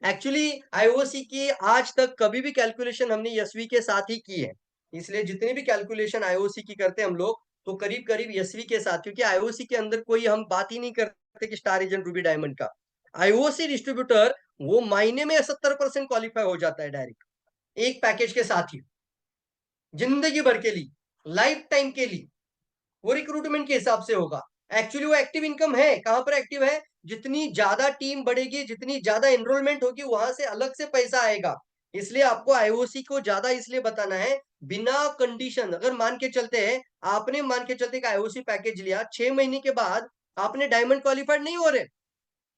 A: actually IOC की आज तक कभी भी कैलकुलेशन हमने यशवी के साथ ही की है, इसलिए जितने भी कैलकुलेशन आईओसी की करते हैं हम लोग, तो करीब करीब यशवी के साथ, क्योंकि आईओसी के अंदर कोई हम बात ही नहीं करते कि स्टार एजेंट रूबी डायमंड का। आईओसी डिस्ट्रीब्यूटर वो महीने में 70% क्वालिफाई हो जाता है डायरेक्ट, एक पैकेज के साथ ही, जिंदगी भर के लिए, लाइफ टाइम के लिए, वो रिक्रूटमेंट के हिसाब से होगा। एक्चुअली वो एक्टिव इनकम है, कहां पर एक्टिव है? जितनी ज्यादा टीम बढ़ेगी, जितनी ज्यादा एनरोलमेंट होगी, वहां से अलग से पैसा आएगा। इसलिए आपको आईओसी को ज्यादा इसलिए बताना है, बिना कंडीशन, अगर मान के चलते हैं, आपने मान के चलते आईओसी पैकेज लिया, 6 महीने के बाद आपने डायमंड क्वालिफाइड नहीं हो रहे,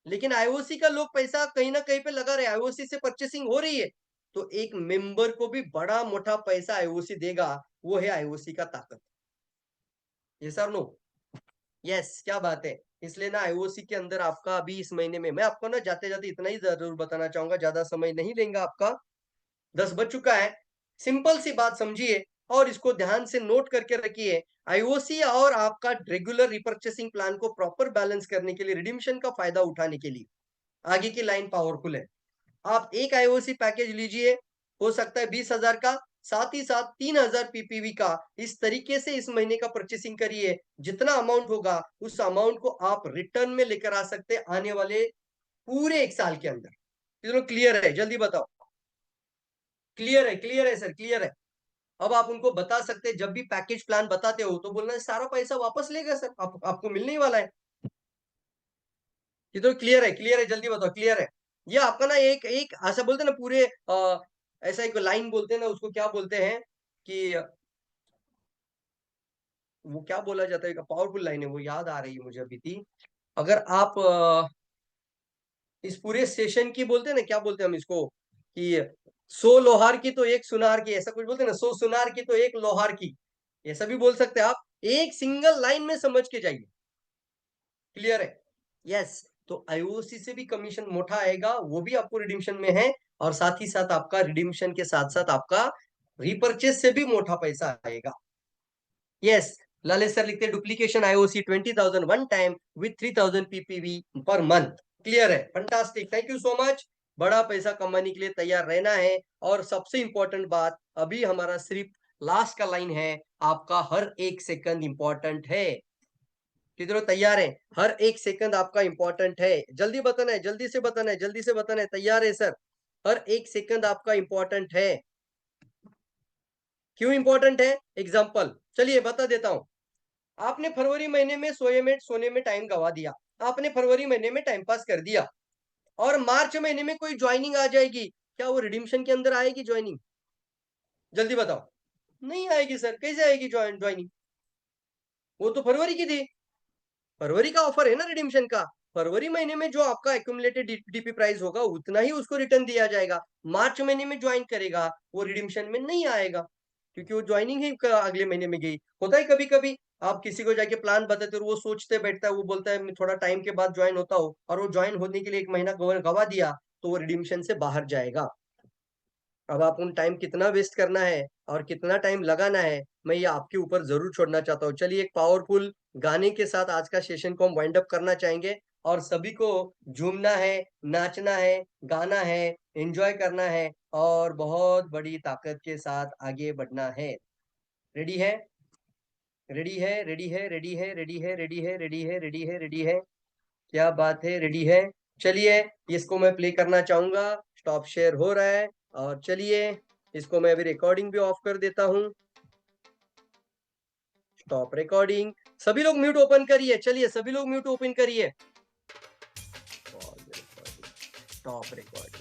A: लेकिन आईओसी का लोग पैसा कहीं ना कहीं पे लगा रहे, आईओसी से परचेसिंग हो रही है, तो एक मेंबर को भी बड़ा मोटा पैसा आईओसी देगा। वो है आईओसी का ताकत। ये सर नो, यस क्या बात है। इसलिए ना आईओसी के अंदर आपका अभी इस महीने में, मैं आपको ना जाते जाते इतना ही जरूर बताना चाहूंगा, ज्यादा समय नहीं लेंगे आपका, 10 बज चुका है। सिंपल सी बात समझिए और इसको ध्यान से नोट करके रखिए। आईओसी और आपका रेगुलर रिपर्चेसिंग प्लान को प्रॉपर बैलेंस करने के लिए, रिडीम्शन का फायदा उठाने के लिए आगे की लाइन पावरफुल है। आप एक आईओसी पैकेज लीजिए, हो सकता है 20,000 का, साथ ही साथ 3,000 पीपीवी का, इस तरीके से इस महीने का परचेसिंग करिए। जितना अमाउंट होगा उस अमाउंट को आप रिटर्न में लेकर आ सकते हैं आने वाले पूरे 1 साल के अंदर। चलो क्लियर है, जल्दी बताओ। क्लियर है सर, क्लियर है। अब आप उनको बता सकते हैं, जब भी पैकेज प्लान बताते हो तो बोलना है सारा पैसा वापस लेगा सर, आपको मिलने ही वाला है। ये तो क्लियर है, क्लियर है, जल्दी बताओ क्लियर है। ये आपका ना एक एक ऐसा बोलते हैं ना पूरे ऐसा एक लाइन बोलते हैं ना, उसको क्या बोलते हैं कि वो क्या बोला जाता है, पावरफुल लाइन है, वो याद आ रही है मुझे अभी थी। अगर आप इस पूरे सेशन की बोलते हैं ना, क्या बोलते हैं हम इसको, कि 100 लोहार की तो एक सुनार की, ऐसा कुछ बोलते हैं ना, 100 सुनार की तो एक लोहार की, ऐसा भी बोल सकते हैं आप। एक सिंगल लाइन में समझ के जाइए। क्लियर है? यस। तो आईओसी से भी कमीशन मोटा आएगा, वो भी आपको रिडीम्शन में है, और साथ ही साथ आपका रिडीम्शन के साथ साथ आपका रिपर्चेस से भी मोटा पैसा आएगा। यस, ललित सर लिखते हैं duplication IOC 20,000 one time with 3,000 PPV per month. Clear है, fantastic, thank you so much. बड़ा पैसा कमाने के लिए तैयार रहना है। और सबसे इंपॉर्टेंट बात, अभी हमारा सिर्फ लास्ट का लाइन है, आपका हर एक सेकंड इंपॉर्टेंट है। कितने लोग तैयार है? हर एक सेकंड आपका इंपॉर्टेंट है, जल्दी बताना है, जल्दी से बताना है, जल्दी से बताना है, तैयार है सर? हर एक सेकंड आपका इंपॉर्टेंट है। क्यों इंपॉर्टेंट है? एग्जाम्पल चलिए बता देता हूं। आपने फरवरी महीने में सोने में टाइम गवा दिया, आपने फरवरी महीने में टाइम पास कर दिया, और मार्च महीने में कोई ज्वाइनिंग आ जाएगी, क्या वो रिडीम्शन के अंदर आएगी ज्वाइनिंग? जल्दी बताओ। नहीं आएगी सर, कैसे आएगी ज्वाइनिंग? वो तो फरवरी की थी, फरवरी का ऑफर है ना रिडीम्शन का, फरवरी महीने में जो आपका एक्यूमुलेटेड डीपी प्राइस होगा उतना ही उसको रिटर्न दिया जाएगा। मार्च महीने में ज्वाइन करेगा वो रिडीम्शन में नहीं आएगा, क्योंकि वो ज्वाइनिंग ही अगले महीने में गई। होता है कभी कभी आप किसी को जाके प्लान बताते हो, वो सोचते बैठता है, वो बोलता है मैं थोड़ा टाइम के बाद ज्वाइन होता हूँ, और वो ज्वाइन होने के लिए 1 महीना गवा दिया, तो वो रिडीम्शन से बाहर जाएगा। अब आप उन टाइम कितना वेस्ट करना है और कितना टाइम लगाना है, मैं ये आपके ऊपर जरूर छोड़ना चाहता हूँ। चलिए एक पावरफुल गाने के साथ आज का सेशन को हम वाइंड अप करना चाहेंगे, और सभी को झूमना है, नाचना है, गाना है, एंजॉय करना है, और बहुत बड़ी ताकत के साथ आगे बढ़ना है। रेडी है? रेडी है? रेडी है? रेडी है? रेडी है? रेडी है? रेडी है? रेडी है? रेडी है? क्या बात है, रेडी है। चलिए इसको मैं प्ले करना चाहूंगा, स्टॉप शेयर हो रहा है, और चलिए इसको मैं अभी रिकॉर्डिंग भी ऑफ कर देता हूँ। Stop recording. सभी लोग म्यूट ओपन करिए, चलिए सभी लोग म्यूट ओपन करिए। Stop recording.